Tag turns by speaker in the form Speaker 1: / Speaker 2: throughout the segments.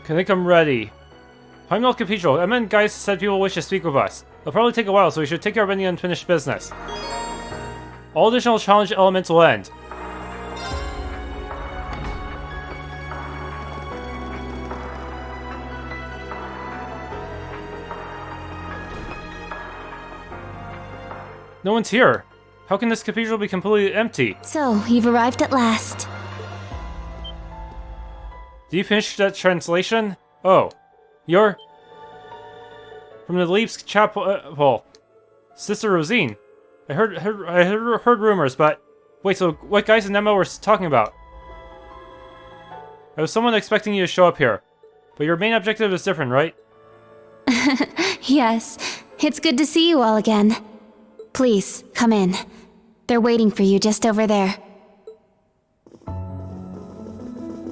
Speaker 1: Can they come ready? Heimdall Cathedral. Emma and Gaius said people wish to speak with us. It'll probably take a while, so we should take care of any unfinished business. All additional challenge elements will end. No one's here. How can this cathedral be completely empty?
Speaker 2: So, you've arrived at last.
Speaker 1: Did you finish that translation? Oh. You're... from the Leaves Chapel... Sister Rosine. I heard rumors, but... Wait, so what Gaius and Emma were talking about? I was somewhat expecting you to show up here. But your main objective is different, right?
Speaker 2: Yes. It's good to see you all again. Please, come in. They're waiting for you just over there.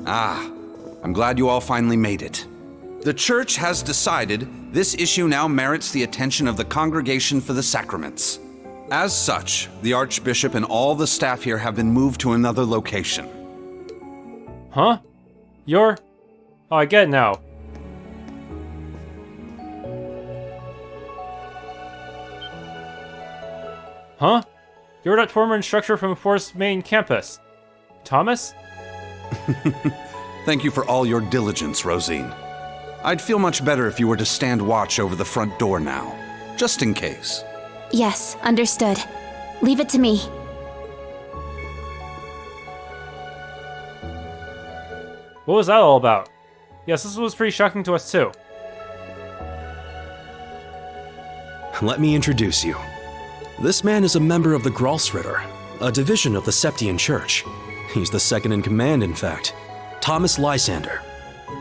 Speaker 3: Ah, I'm glad you all finally made it. The Church has decided this issue now merits the attention of the Congregation for the Sacraments. As such, the Archbishop and all the staff here have been moved to another location.
Speaker 1: Huh? You're... Oh, I get it now. Huh? You're that former instructor from Thor's main campus. Thomas?
Speaker 3: Thank you for all your diligence, Rosine. I'd feel much better if you were to stand watch over the front door now, just in case.
Speaker 2: Yes, understood. Leave it to me.
Speaker 1: What was that all about? Yes, this was pretty shocking to us too.
Speaker 4: Let me introduce you. This man is a member of the Gralsritter, a division of the Septian Church. He's the second in command, in fact. Thomas Lysander.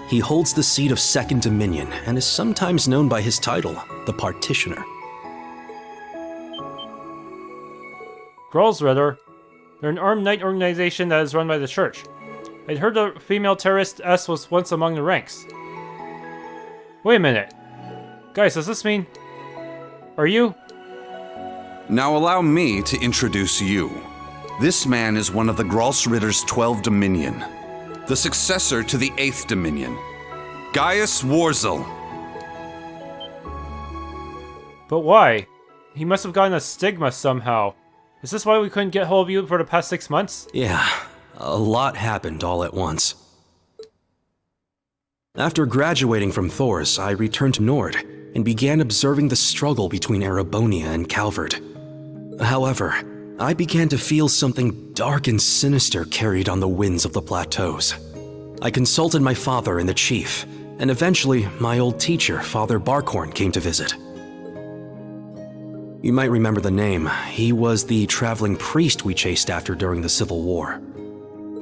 Speaker 4: He holds the seat of Second Dominion and is sometimes known by his title, the Partitioner.
Speaker 1: Gralsritter? They're an armed knight organization that is run by the church. I'd heard the female terrorist S was once among the ranks. Wait a minute. Guys, does this mean... Are you...
Speaker 3: Now allow me to introduce you. This man is one of the Gralsritter's 12 Dominion, the successor to the 8th Dominion, Gaius Warzel.
Speaker 1: But why? He must have gotten a stigma somehow. Is this why we couldn't get hold of you for the past 6 months?
Speaker 4: Yeah, a lot happened all at once. After graduating from Thor's, I returned to Nord and began observing the struggle between Erebonia and Calvard. However, I began to feel something dark and sinister carried on the winds of the plateaus. I consulted my father and the chief, and eventually my old teacher, Father Barkhorn, came to visit. You might remember the name. He was the traveling priest we chased after during the Civil War.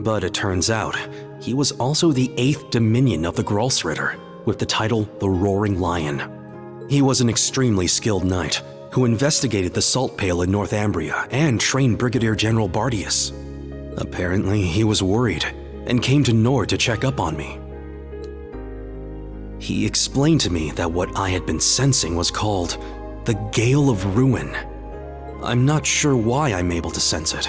Speaker 4: But it turns out, he was also the 8th Dominion of the Gralsritter, with the title the Roaring Lion. He was an extremely skilled knight, who investigated the salt pail in North Ambria and trained Brigadier General Bardius. Apparently, he was worried and came to Nord to check up on me. He explained to me that what I had been sensing was called the Gale of Ruin. I'm not sure why I'm able to sense it.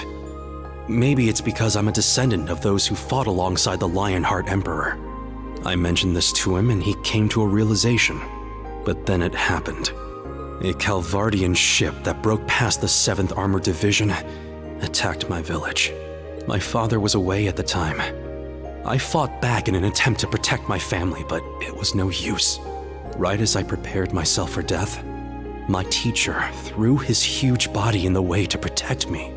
Speaker 4: Maybe it's because I'm a descendant of those who fought alongside the Lionheart Emperor. I mentioned this to him and he came to a realization. But then it happened. A Calvardian ship that broke past the 7th Armored Division attacked my village. My father was away at the time. I fought back in an attempt to protect my family, but it was no use. Right as I prepared myself for death, my teacher threw his huge body in the way to protect me.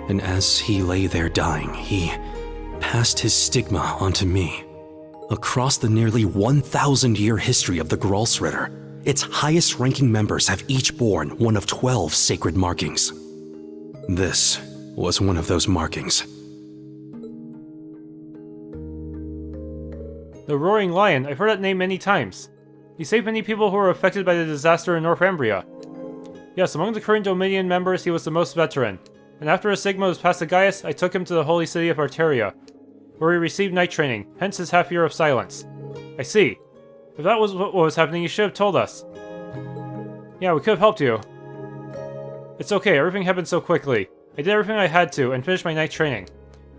Speaker 4: And as he lay there dying, he passed his stigma onto me. Across the nearly 1,000-year history of the Gralsritter, its highest-ranking members have each borne one of 12 sacred markings. This was one of those markings.
Speaker 1: The Roaring Lion, I've heard that name many times. He saved many people who were affected by the disaster in North Ambria. Yes, among the current Dominion members, he was the most veteran. And after his stigma was passed to Gaius, I took him to the holy city of Arteria, where he received knight training, hence his half year of silence. I see. If that was what was happening, you should have told us. Yeah, we could have helped you. It's okay, everything happened so quickly. I did everything I had to, and finished my knight training.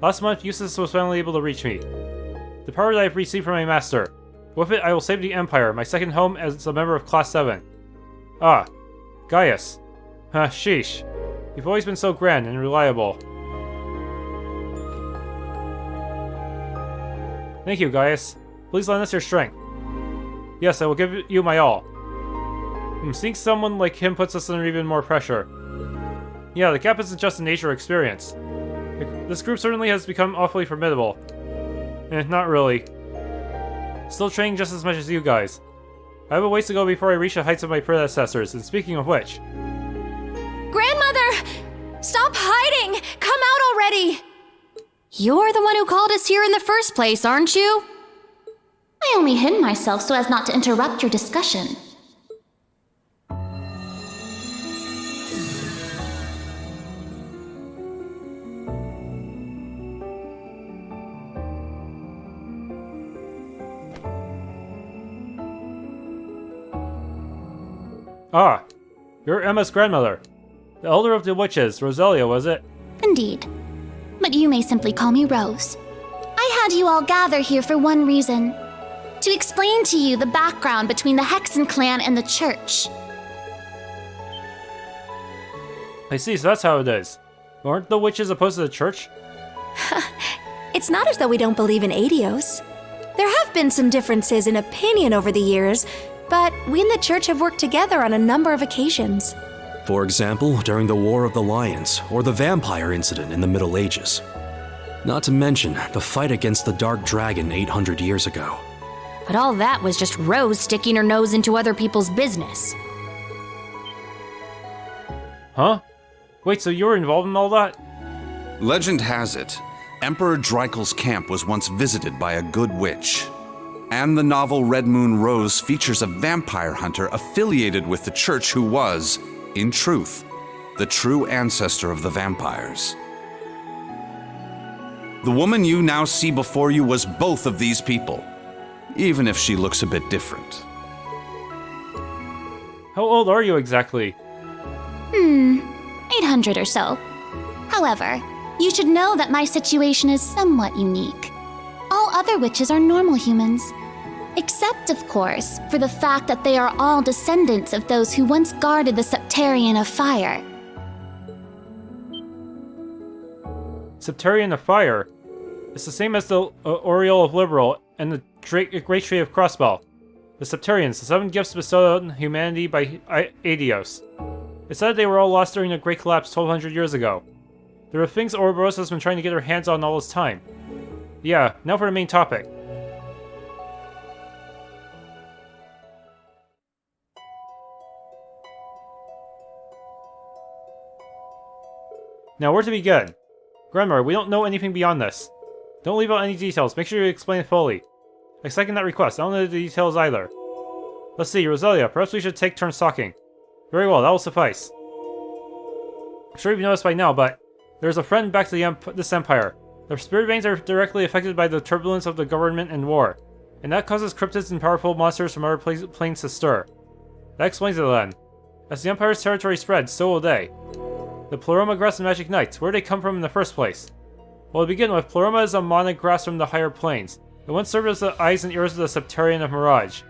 Speaker 1: Last month, Eustace was finally able to reach me. The power that I've received from my master. With it, I will save the Empire, my second home as a member of Class VII. Ah, Gaius. Huh, sheesh. You've always been so grand and reliable. Thank you, Gaius. Please lend us your strength. Yes, I will give you my all. Seeing someone like him puts us under even more pressure. Yeah, the gap isn't just a nature experience. This group certainly has become awfully formidable. Not really. Still training just as much as you guys. I have a ways to go before I reach the heights of my predecessors, and speaking of which...
Speaker 2: Grandmother! Stop hiding! Come out already! You're the one who called us here in the first place, aren't you? I only hid myself so as not to interrupt your discussion.
Speaker 1: Ah, you're Emma's grandmother. The elder of the witches, Roselia, was it?
Speaker 2: Indeed. But you may simply call me Rose. I had you all gather here for one reason. To explain to you the background between the Hexen clan and the church.
Speaker 1: I see, so that's how it is. Aren't the witches opposed to the church?
Speaker 5: It's not as though we don't believe in Eidios. There have been some differences in opinion over the years, but we and the church have worked together on a number of occasions.
Speaker 4: For example, during the War of the Lions, or the vampire incident in the Middle Ages. Not to mention the fight against the Dark Dragon 800 years ago.
Speaker 2: But all that was just Rose sticking her nose into other people's business.
Speaker 1: Huh? Wait, so you were involved in all that?
Speaker 3: Legend has it, Emperor Dreikel's camp was once visited by a good witch. And the novel Red Moon Rose features a vampire hunter affiliated with the church who was, in truth, the true ancestor of the vampires. The woman you now see before you was both of these people, even if she looks a bit different.
Speaker 1: How old are you exactly?
Speaker 2: 800 or so. However, you should know that my situation is somewhat unique. All other witches are normal humans. Except, of course, for the fact that they are all descendants of those who once guarded the Sept-Terion of Fire.
Speaker 1: Sept-Terion of Fire? It's the same as the Aureole of Liberal and the Great Tree of Crossbell. The Sept-Terions, the 7 gifts bestowed on humanity by Eidios. It's said they were all lost during the Great Collapse 1200 years ago. There are things Ouroboros has been trying to get her hands on all this time. Yeah, now for the main topic. Now, where to begin? Grandmother, we don't know anything beyond this. Don't leave out any details, make sure you explain it fully. I second that request, I don't know the details either. Let's see, Roselia, perhaps we should take turns talking. Very well, that will suffice. I'm sure you've noticed by now, but there's a friend back to this empire. Their spirit veins are directly affected by the turbulence of the government and war, and that causes cryptids and powerful monsters from other planes to stir. That explains it then. As the empire's territory spreads, so will they. The Pleroma grass and magic knights, where did they come from in the first place? Well, to begin with, Pleroma is a mana grass from the higher planes. It once served as the eyes and ears of the Sept-Terion of Mirage.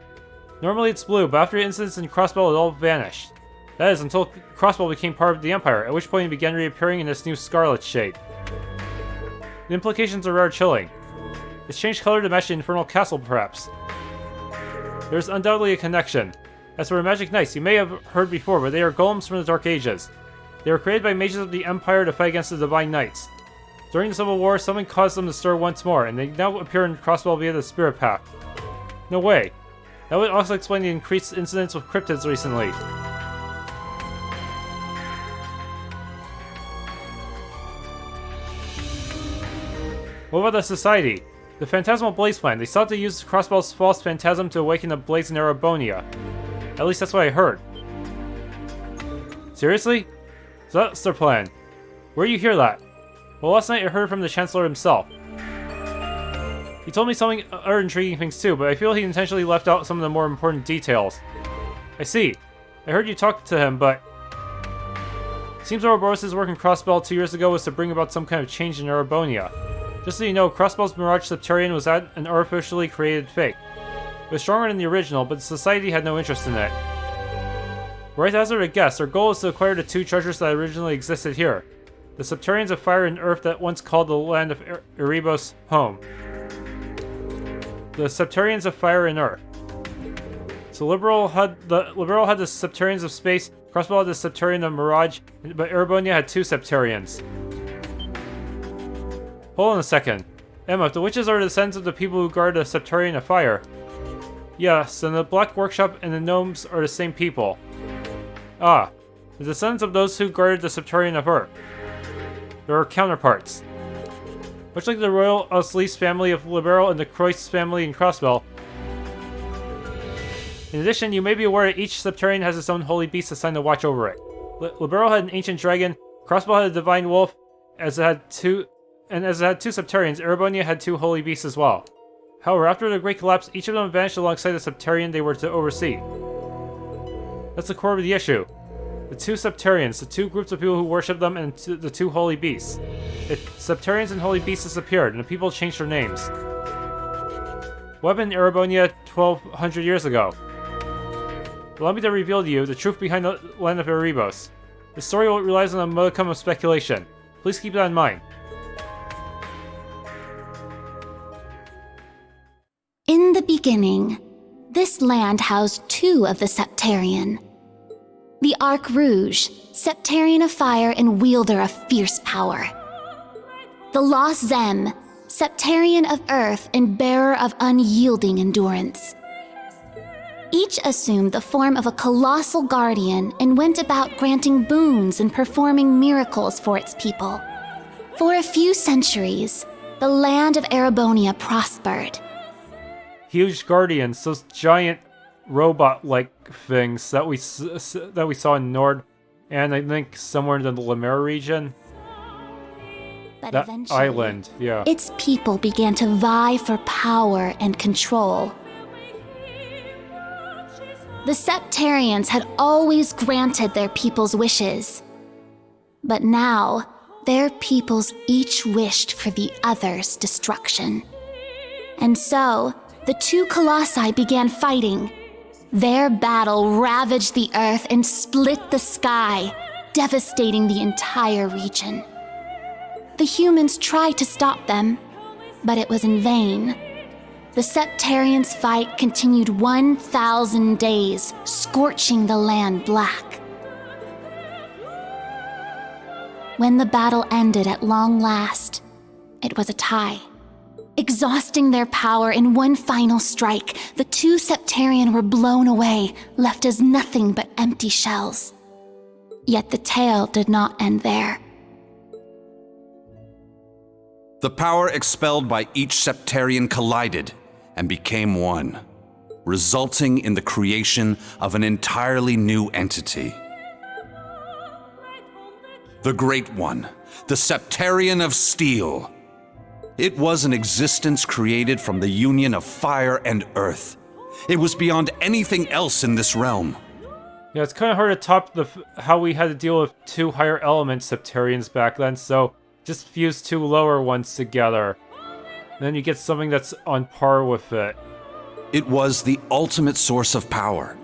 Speaker 1: Normally it's blue, but after the incidents in Crossbell it all vanished. That is, until Crossbell became part of the Empire, at which point it began reappearing in this new scarlet shade. The implications are rather chilling. It's changed color to match the Infernal Castle, perhaps. There's undoubtedly a connection. As for the Magic Knights, you may have heard before, but they are golems from the Dark Ages. They were created by mages of the Empire to fight against the Divine Knights. During the Civil War, something caused them to stir once more, and they now appear in Crossbell via the Spirit Path. No way. That would also explain the increased incidents with cryptids recently. What about the Society? The Phantasmal Blaze Plan. They sought to use Crossbell's false phantasm to awaken the blaze in Erebonia. At least that's what I heard. Seriously? So that's their plan. Where do you hear that? Well, last night I heard from the Chancellor himself. He told me some other intriguing things too, but I feel he intentionally left out some of the more important details. I see. I heard you talk to him, but... Seems Ouroboros' work in Crossbell 2 years ago was to bring about some kind of change in Erebonia. Just so you know, Crossbell's Mirage Sept-Terion was an artificially created fake. It was stronger than the original, but society had no interest in it. Right, to hazard a guess, our goal is to acquire the two treasures that originally existed here. The Sept-Terions of Fire and Earth that once called the land of Erebos home. The Sept-Terions of Fire and Earth. So Liberal had the Sept-Terions of Space, Crossbell had the Sept-Terion of Mirage, but Erebonia had two Sept-Terions. Hold on a second. Emma, if the witches are the descendants of the people who guard the Sept-Terion of Fire. Yes, and the Black Workshop and the Gnomes are the same people. Ah, the descendants of those who guarded the Sept-Terion of Earth. There are counterparts. Much like the royal Auslease family of Liberal and the Croix family in Crossbell. In addition, you may be aware that each Sept-Terion has its own holy beast assigned to watch over it. Liberal had an ancient dragon, Crossbell had a divine wolf, as it had two Sept-Terions, Erebonia had two holy beasts as well. However, after the Great Collapse, each of them vanished alongside the Sept-Terion they were to oversee. That's the core of the issue. The two Sept-Terions, the two groups of people who worship them, and the two holy beasts. The Sept-Terions and holy beasts disappeared, and the people changed their names. What happened in Erebonia 1200 years ago? Allow me to reveal to you the truth behind the land of Erebos. The story relies on a modicum of speculation. Please keep that in mind.
Speaker 2: In the beginning, this land housed two of the Sept-Terion. The Arc Rouge, Sept-Terion of Fire and wielder of fierce power. The Lost Zem, Sept-Terion of Earth and bearer of unyielding endurance. Each assumed the form of a colossal guardian and went about granting boons and performing miracles for its people. For a few centuries, the land of Erebonia prospered.
Speaker 1: Huge guardians, those giant robot-like things that we saw in Nord, and I think somewhere in the Lemera region.
Speaker 2: But
Speaker 1: that
Speaker 2: eventually,
Speaker 1: island, yeah.
Speaker 2: Its people began to vie for power and control. The Sept-Terions had always granted their people's wishes. But now, their peoples each wished for the other's destruction. And so, the two colossi began fighting. Their battle ravaged the earth and split the sky, devastating the entire region. The humans tried to stop them, but it was in vain. The Sept-Terions' fight continued 1,000 days, scorching the land black. When the battle ended at long last, it was a tie. Exhausting their power in one final strike, the two Sept-Terion were blown away, left as nothing but empty shells. Yet the tale did not end there.
Speaker 3: The power expelled by each Sept-Terion collided and became one, resulting in the creation of an entirely new entity. The Great One, the Sept-Terion of Steel. It was an existence created from the union of fire and earth. It was beyond anything else in this realm.
Speaker 1: Yeah, it's kind of hard to top how we had to deal with two higher element Sept-Terions back then, so just fuse two lower ones together. And then you get something that's on par with it.
Speaker 3: It was the ultimate source of power.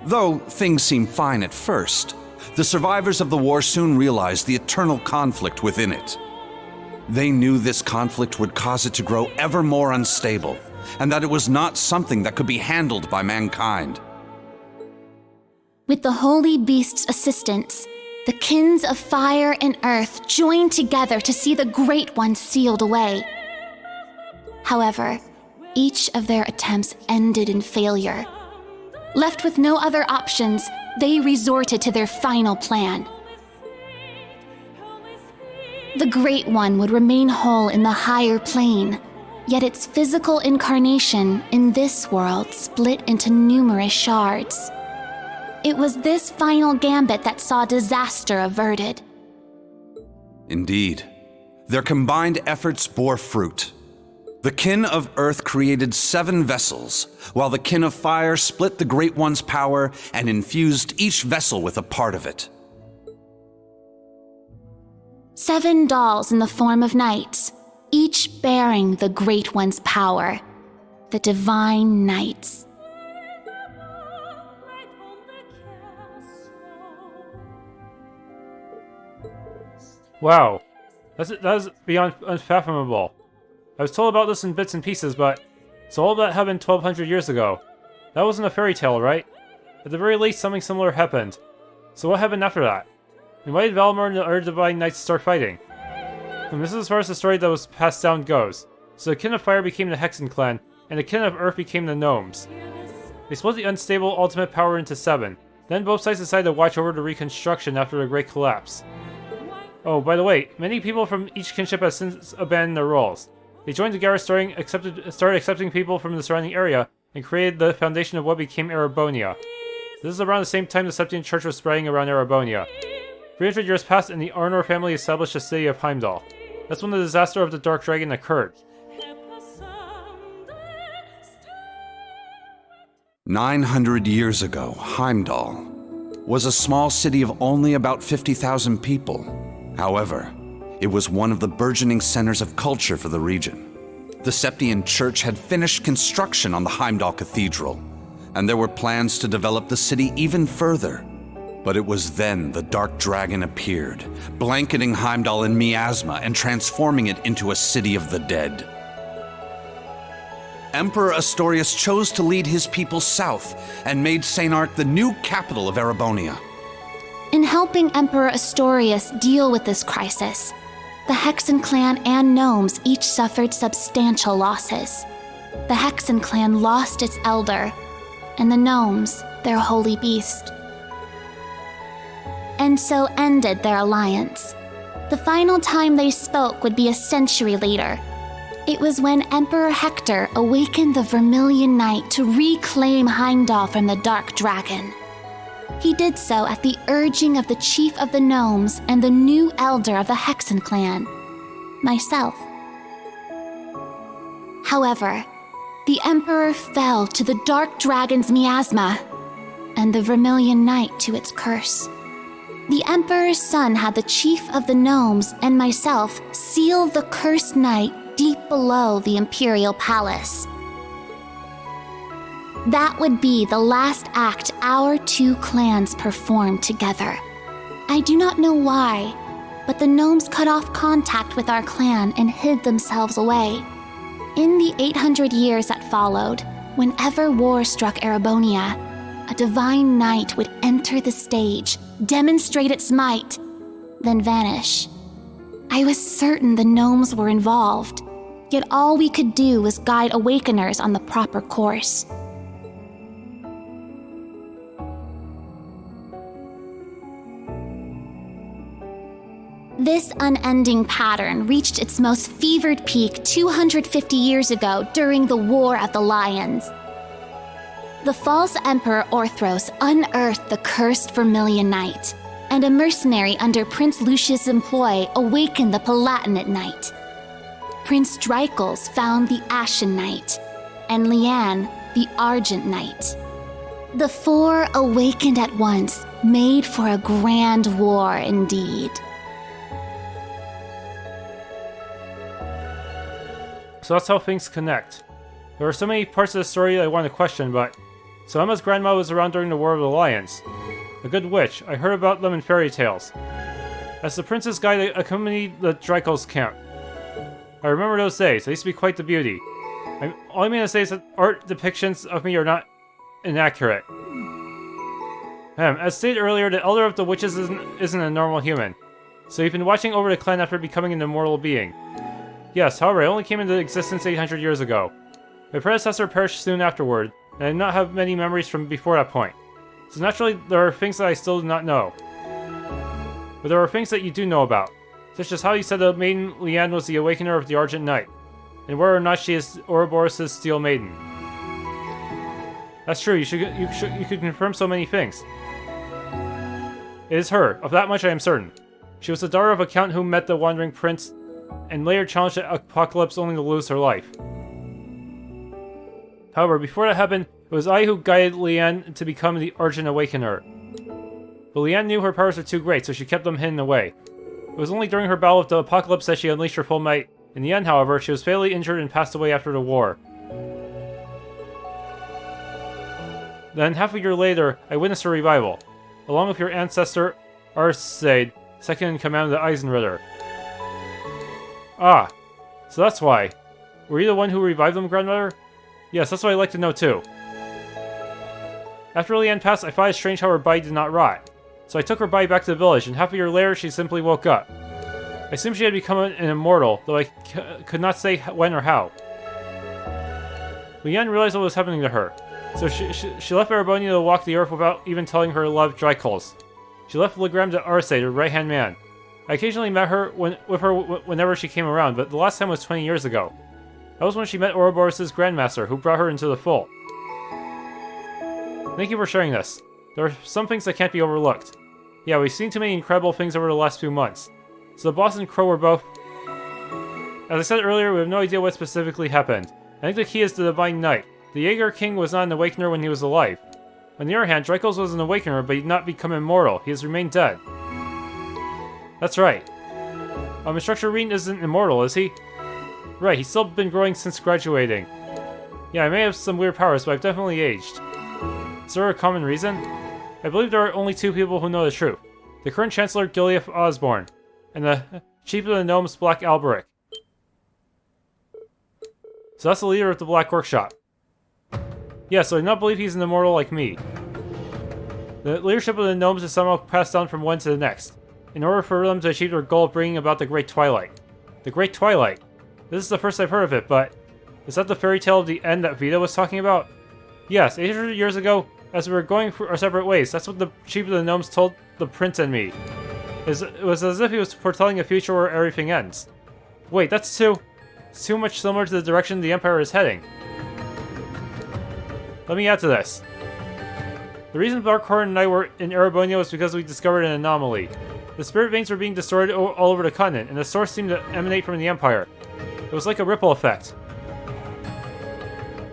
Speaker 3: Though things seemed fine at first, the survivors of the war soon realized the eternal conflict within it. They knew this conflict would cause it to grow ever more unstable, and that it was not something that could be handled by mankind.
Speaker 2: With the Holy Beast's assistance, the kins of fire and earth joined together to see the Great One sealed away. However, each of their attempts ended in failure. Left with no other options, they resorted to their final plan. The Great One would remain whole in the higher plane, yet its physical incarnation in this world split into numerous shards. It was this final gambit that saw disaster averted.
Speaker 3: Indeed, their combined efforts bore fruit. The kin of Earth created 7 vessels, while the kin of Fire split the Great One's power and infused each vessel with a part of it.
Speaker 2: 7 dolls in the form of knights, each bearing the Great One's power, the Divine Knights.
Speaker 1: Wow, that's beyond unfathomable. I was told about this in bits and pieces, but... So all that happened 1200 years ago. That wasn't a fairy tale, right? At the very least, something similar happened. So what happened after that? And why did Valimar and the other Divine Knights start fighting? And this is as far as the story that was passed down goes. So the Kin of Fire became the Hexen clan, and the Kin of Earth became the Gnomes. They split the unstable ultimate power into 7. Then both sides decided to watch over the reconstruction after the Great Collapse. Oh, by the way, many people from each kinship have since abandoned their roles. They joined together, started accepting people from the surrounding area, and created the foundation of what became Erebonia. This is around the same time the Septian Church was spreading around Erebonia. 300 years passed and the Arnor family established the city of Heimdall. That's when the disaster of the Dark Dragon occurred.
Speaker 3: 900 years ago, Heimdall was a small city of only about 50,000 people. However, it was one of the burgeoning centers of culture for the region. The Septian Church had finished construction on the Heimdall Cathedral, and there were plans to develop the city even further. But it was then the Dark Dragon appeared, blanketing Heimdall in miasma and transforming it into a city of the dead. Emperor Astorius chose to lead his people south and made St. Arc the new capital of Erebonia.
Speaker 2: In helping Emperor Astorius deal with this crisis, the Hexen clan and Gnomes each suffered substantial losses. The Hexen clan lost its elder, and the Gnomes their holy beast. And so ended their alliance. The final time they spoke would be a century later. It was when Emperor Hector awakened the Vermilion Knight to reclaim Heimdall from the Dark Dragon. He did so at the urging of the chief of the Gnomes and the new elder of the Hexen clan, myself. However, the Emperor fell to the Dark Dragon's miasma, and the Vermilion Knight to its curse. The Emperor's son had the chief of the Gnomes and myself seal the cursed knight deep below the Imperial Palace. That would be the last act our two clans performed together. I do not know why, but the Gnomes cut off contact with our clan and hid themselves away. In the 800 years that followed, whenever war struck Erebonia, a divine knight would enter the stage, demonstrate its might, then vanish. I was certain the Gnomes were involved, yet all we could do was guide Awakeners on the proper course. This unending pattern reached its most fevered peak 250 years ago during the War of the Lions. The false Emperor Orthros unearthed the cursed Vermilion Knight, and a mercenary under Prince Lucius' employ awakened the Palatinate Knight. Prince Dreichels found the Ashen Knight, and Lian the Argent Knight. The four awakened at once, made for a grand war indeed.
Speaker 1: So that's how things connect. There are so many parts of the story I want to question, but... So Emma's grandma was around during the War of the Lions. A good witch. I heard about them in fairy tales. As the prince's guide, I accompanied the Dreichels camp. I remember those days. They used to be quite the beauty. All I mean to say is that art depictions of me are not inaccurate. As stated earlier, the Elder of the Witches isn't a normal human. So you've been watching over the clan after becoming an immortal being. Yes, however, I only came into existence 800 years ago. My predecessor perished soon afterward, and I did not have many memories from before that point. So naturally, there are things that I still do not know. But there are things that you do know about, such as how you said the maiden Lian was the Awakener of the Argent Knight, and whether or not she is Ouroboros' Steel Maiden. That's true, you could confirm so many things. It is her, of that much I am certain. She was the daughter of a count who met the Wandering Prince, and later challenged the apocalypse only to lose her life. However, before that happened, it was I who guided Lian to become the Argent Awakener. But Lian knew her powers were too great, so she kept them hidden away. It was only during her battle with the apocalypse that she unleashed her full might In the end, however, she was fatally injured and passed away after the war. Then, half a year later, I witnessed her revival, along with your ancestor, Arsaid, second in command of the Eisenritter. Ah, so that's why. Were you the one who revived them, grandmother? Yes, that's what I'd like to know too. After Leanne passed, I thought it strange how her body did not rot. So I took her body back to the village, and half a year later, she simply woke up. I assumed she had become an immortal, though I could not say when or how. Leanne realized what was happening to her, so she left Erebonia to walk the earth without even telling her love Drycols. She left Legram to Arsaid, her right-hand man. I occasionally met her whenever she came around, but the last time was 20 years ago. That was when she met Ouroboros' Grandmaster, who brought her into the fold. Thank you for sharing this. There are some things that can't be overlooked. Yeah, we've seen too many incredible things over the last few months. So the boss and Crow were both... As I said earlier, we have no idea what specifically happened. I think the key is the Divine Knight. The Jaeger King was not an Awakener when he was alive. On the other hand, Drycols was an Awakener, but he did not become immortal. He has remained dead. That's right. Instructor Rean isn't immortal, is he? Right, he's still been growing since graduating. Yeah, I may have some weird powers, but I've definitely aged. Is there a common reason? I believe there are only two people who know the truth. The current Chancellor, Gilead Osborne, and the Chief of the Gnomes, Black Alberic. So that's the leader of the Black Workshop. Yeah, so I do not believe he's an immortal like me. The leadership of the Gnomes is somehow passed down from one to the next, in order for them to achieve their goal of bringing about the Great Twilight. The Great Twilight? This is the first I've heard of it, but... Is that the fairy tale of the end that Vita was talking about? Yes, 800 years ago, as we were going our separate ways, that's what the Chief of the Gnomes told the Prince and me. It was as if he was foretelling a future where everything ends. Wait, that's too much similar to the direction the Empire is heading. Let me add to this. The reason Barkhorn and I were in Erebonia was because we discovered an anomaly. The spirit veins were being destroyed all over the continent, and the source seemed to emanate from the Empire. It was like a ripple effect.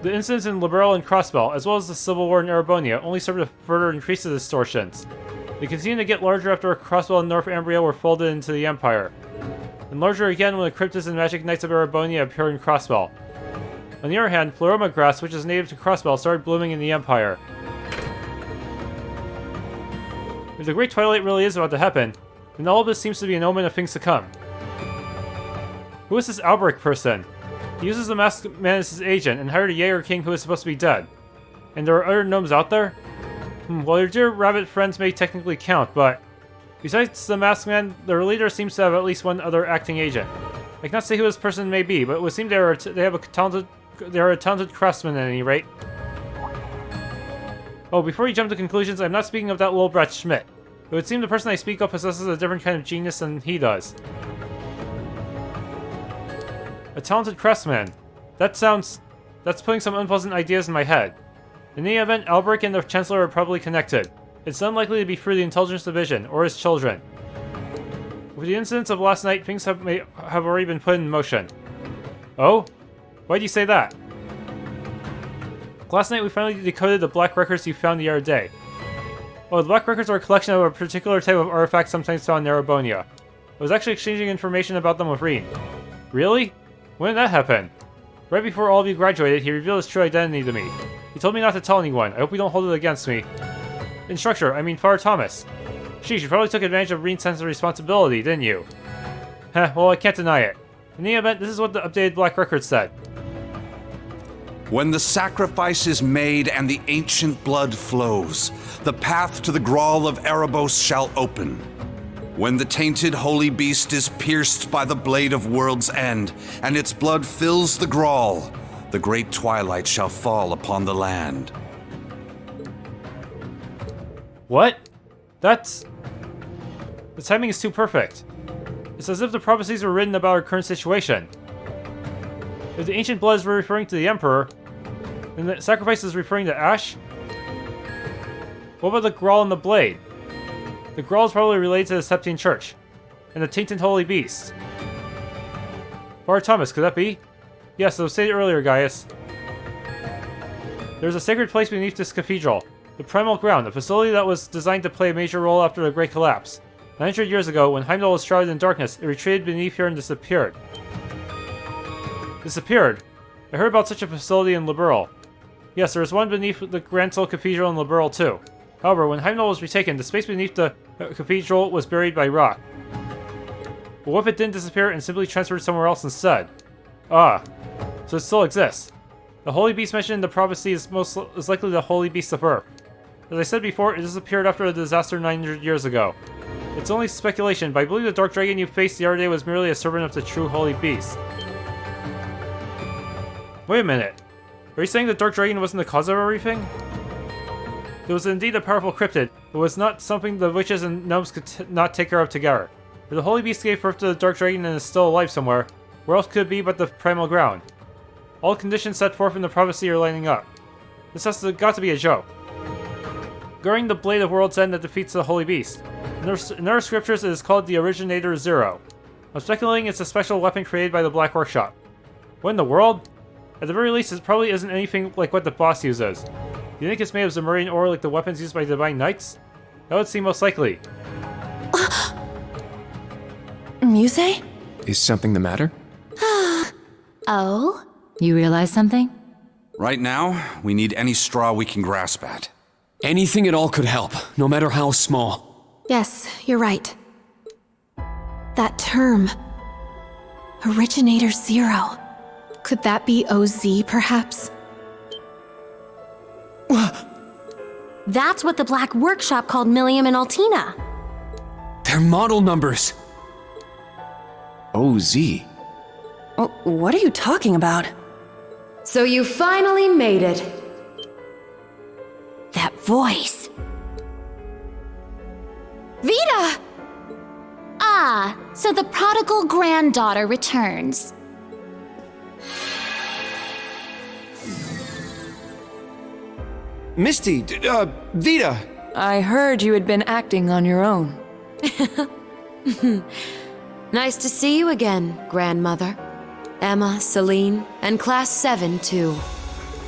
Speaker 1: The incidents in Liberal and Crossbell, as well as the civil war in Erebonia, only served to further increase the distortions. They continued to get larger after Crossbell and North Ambria were folded into the Empire, and larger again when the Cryptids and Magic Knights of Erebonia appeared in Crossbell. On the other hand, Pleroma grass, which is native to Crossbell, started blooming in the Empire. If the Great Twilight really is about to happen, then all of this seems to be an omen of things to come. Who is this Alberic person? He uses the Masked Man as his agent and hired a Jaeger King who is supposed to be dead. And there are other gnomes out there? Well, your dear rabbit friends may technically count, but... Besides the Masked Man, their leader seems to have at least one other acting agent. I cannot say who this person may be, but it would seem they are a talented craftsman at any rate. Oh, before you jump to conclusions, I'm not speaking of that little brat Schmidt. It would seem the person I speak of possesses a different kind of genius than he does. A talented craftsman. That's putting some unpleasant ideas in my head. In any event, Alberic and the Chancellor are probably connected. It's unlikely to be through the Intelligence Division, or his children. With the incidents of last night, things have already been put in motion. Oh? Why do you say that? Last night we finally decoded the black records you found the other day. Oh, the black records are a collection of a particular type of artifacts sometimes found in Erebonia. I was actually exchanging information about them with Rean. Really? When did that happen? Right before all of you graduated, he revealed his true identity to me. He told me not to tell anyone. I hope you don't hold it against me. Instructor, I mean Father Thomas. Sheesh, you probably took advantage of Rean's sense of responsibility, didn't you? Heh, well, I can't deny it. In the event, this is what the updated Black Record said.
Speaker 3: When the sacrifice is made and the ancient blood flows, the path to the Grawl of Erebos shall open. When the tainted holy beast is pierced by the blade of World's End, and its blood fills the Grawl, the great twilight shall fall upon the land.
Speaker 1: What? The timing is too perfect. It's as if the prophecies were written about our current situation. If the ancient blood is referring to the Emperor, then the sacrifice is referring to Ash? What about the Grawl and the Blade? The Grawl is probably related to the Septian Church, and the tainted holy beast. Father Thomas, could that be? Yes, as I stated earlier, Gaius. There's a sacred place beneath this cathedral, the Primal Ground, a facility that was designed to play a major role after the Great Collapse. 900 years ago, when Heimdall was shrouded in darkness, it retreated beneath here and disappeared. Disappeared. I heard about such a facility in Liberal. Yes, there is one beneath the Grand Soul Cathedral in Liberal too. However, when Heimdall was retaken, the space beneath the cathedral was buried by rock. But what if it didn't disappear and simply transferred somewhere else instead? Ah, so it still exists. The Holy Beast mentioned in the prophecy is likely the Holy Beast of Earth. As I said before, it disappeared after a disaster 900 years ago. It's only speculation, but I believe the Dark Dragon you faced the other day was merely a servant of the true Holy Beast. Wait a minute. Are you saying the Dark Dragon wasn't the cause of everything? It was indeed a powerful cryptid, but was not something the witches and gnomes could not take care of together. If the Holy Beast gave birth to the Dark Dragon and is still alive somewhere, where else could it be but the primal ground? All conditions set forth in the prophecy are lining up. This has got to be a joke. Guarding the Blade of World's End that defeats the Holy Beast. In our scriptures, it is called the Originator Zero. I'm speculating it's a special weapon created by the Black Workshop. What in the world? At the very least, it probably isn't anything like what the boss uses. Do you think it's made of Zemurian ore like the weapons used by Divine Knights? That would seem most likely.
Speaker 6: Muse?
Speaker 7: Is something the matter?
Speaker 2: Oh?
Speaker 8: You realize something?
Speaker 3: Right now, we need any straw we can grasp at.
Speaker 7: Anything at all could help, no matter how small.
Speaker 5: Yes, you're right. That term. Originator Zero. Could that be OZ, perhaps?
Speaker 6: That's what the Black Workshop called Millium and Altina.
Speaker 7: They're model numbers.
Speaker 9: OZ.
Speaker 6: What are you talking about?
Speaker 10: So you finally made it.
Speaker 6: That voice.
Speaker 2: Vita! Ah, so the prodigal granddaughter returns.
Speaker 9: Misty, Vita!
Speaker 11: I heard you had been acting on your own.
Speaker 10: Nice to see you again, Grandmother. Emma, Celine, and Class VII, too.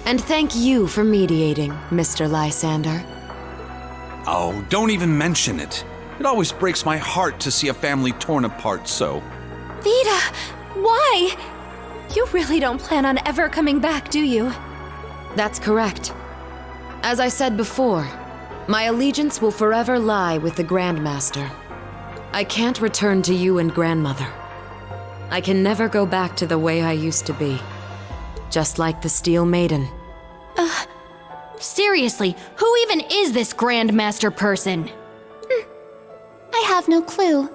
Speaker 10: And thank you for mediating, Mr. Lysander.
Speaker 3: Oh, don't even mention it. It always breaks my heart to see a family torn apart so.
Speaker 5: Vita! Why? You really don't plan on ever coming back, do you?
Speaker 10: That's correct. As I said before, my allegiance will forever lie with the Grandmaster. I can't return to you and Grandmother. I can never go back to the way I used to be. Just like the Steel Maiden.
Speaker 6: Seriously, who even is this Grandmaster person?
Speaker 2: I have no clue.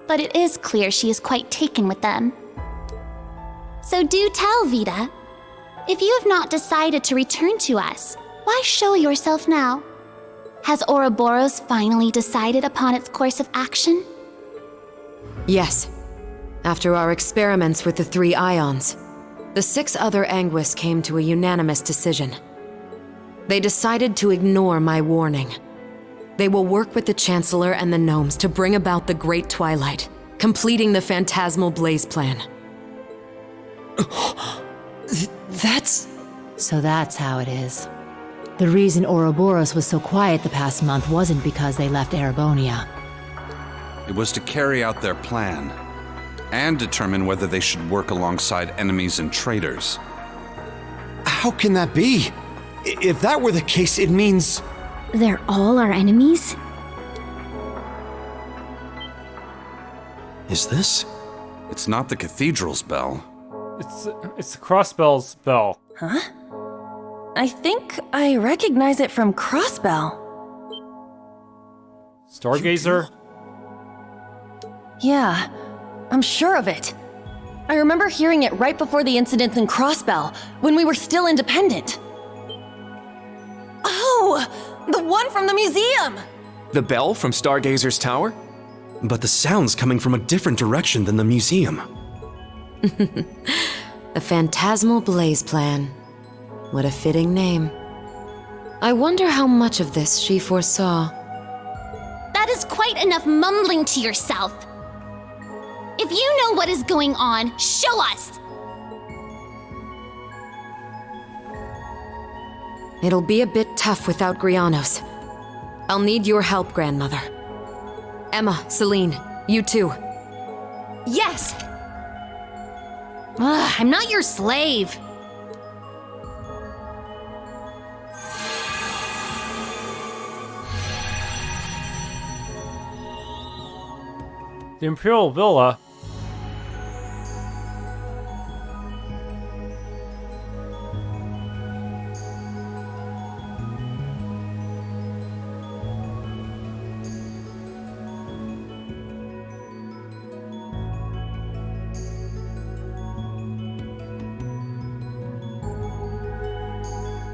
Speaker 2: But it is clear she is quite taken with them. So do tell, Vita. If you have not decided to return to us, why show yourself now? Has Ouroboros finally decided upon its course of action?
Speaker 10: Yes. After our experiments with the 3 ions, the 6 other Anguis came to a unanimous decision. They decided to ignore my warning. They will work with the Chancellor and the Gnomes to bring about the Great Twilight, completing the Phantasmal Blaze Plan.
Speaker 8: So that's how it is. The reason Ouroboros was so quiet the past month wasn't because they left Erebonia.
Speaker 3: It was to carry out their plan, and determine whether they should work alongside enemies and traitors.
Speaker 9: How can that be? If that were the case, it means...
Speaker 6: They're all our enemies?
Speaker 4: Is this?
Speaker 3: It's not the cathedral's bell.
Speaker 1: It's the Crossbell's bell.
Speaker 6: Huh? I think I recognize it from Crossbell.
Speaker 1: Stargazer?
Speaker 6: Yeah, I'm sure of it. I remember hearing it right before the incidents in Crossbell, when we were still independent. Oh! The one from the museum!
Speaker 7: The bell from Stargazer's tower?
Speaker 4: But the sound's coming from a different direction than the museum.
Speaker 10: The Phantasmal Blaze Plan. What a fitting name. I wonder how much of this she foresaw.
Speaker 2: That is quite enough mumbling to yourself. If you know what is going on, show us!
Speaker 10: It'll be a bit tough without Grianos. I'll need your help, Grandmother. Emma, Celine, you too.
Speaker 5: Yes!
Speaker 2: Ugh, I'm not your slave.
Speaker 1: The Imperial Villa.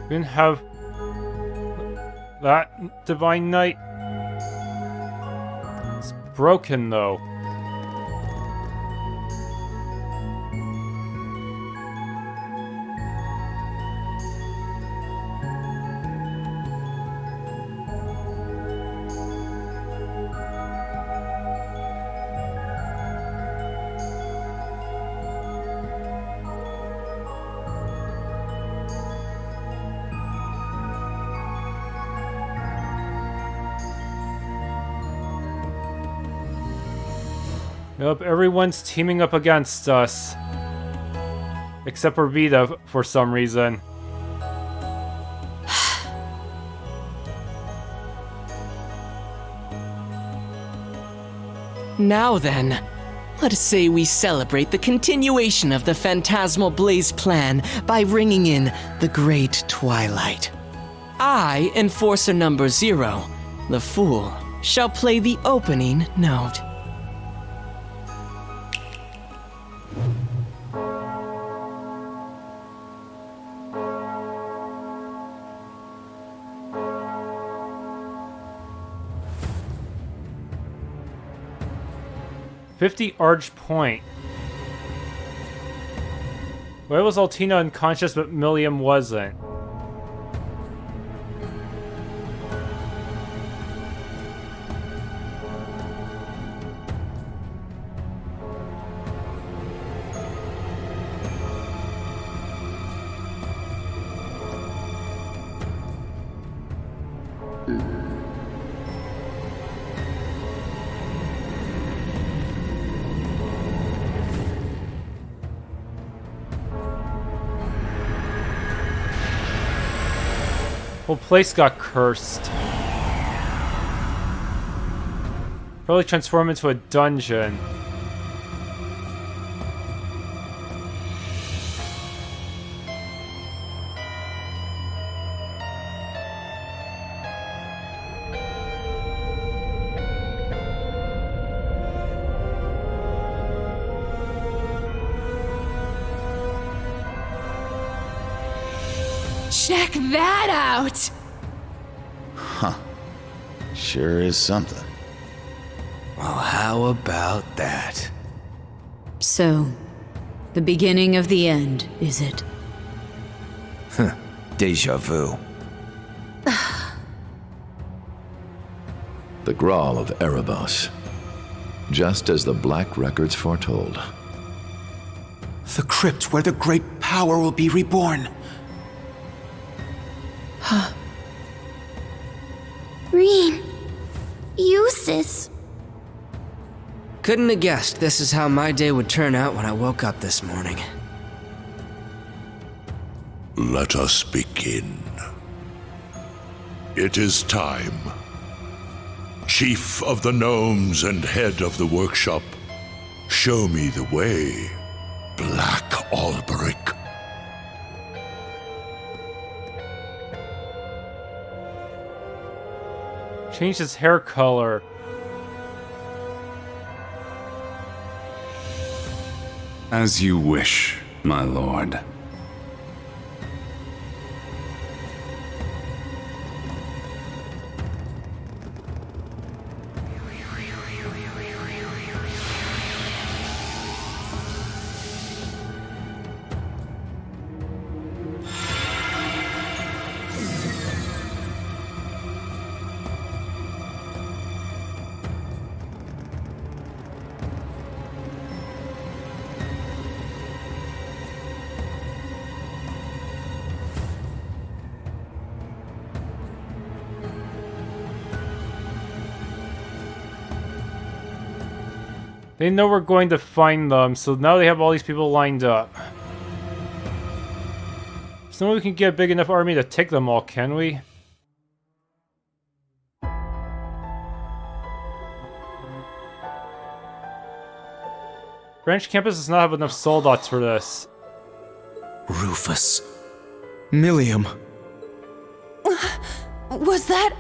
Speaker 1: We didn't have that Divine Knight. It's broken though. Yep, everyone's teaming up against us. Except for Vita, for some reason.
Speaker 12: Now then, let us say we celebrate the continuation of the Phantasmal Blaze plan by ringing in the Great Twilight. I, Enforcer number 0, the Fool, shall play the opening note.
Speaker 1: $50 Arch Point. Why was Altina unconscious but Milliam wasn't? Whole place got cursed. Probably transform into a dungeon.
Speaker 13: Check that out!
Speaker 14: Huh. Sure is something.
Speaker 15: Well, how about that?
Speaker 8: So, the beginning of the end, is it?
Speaker 15: Huh. Deja vu.
Speaker 16: The Grawl of Erebos. Just as the Black Records foretold.
Speaker 9: The crypt where the great power will be reborn.
Speaker 2: Rean. Eustace.
Speaker 15: Couldn't have guessed this is how my day would turn out when I woke up this morning.
Speaker 17: Let us begin. It is time. Chief of the Gnomes and head of the workshop, show me the way, Black Alberic.
Speaker 1: Changed his hair color.
Speaker 3: As you wish, my lord.
Speaker 1: They know we're going to find them, so now they have all these people lined up. So we can get a big enough army to take them all, can we? Branch campus does not have enough soldates for this.
Speaker 7: Rufus. Millium.
Speaker 6: Was that...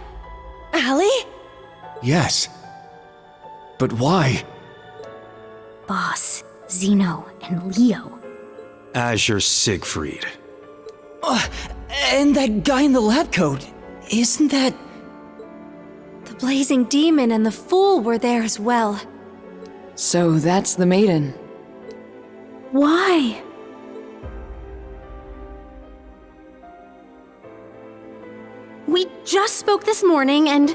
Speaker 6: Allie?
Speaker 7: Yes. But why?
Speaker 18: Boss, Zeno, and Leo.
Speaker 4: Azure Siegfried.
Speaker 12: And that guy in the lab coat. Isn't that...
Speaker 5: The Blazing Demon and the Fool were there as well.
Speaker 11: So that's the maiden.
Speaker 5: Why? We just spoke this morning and...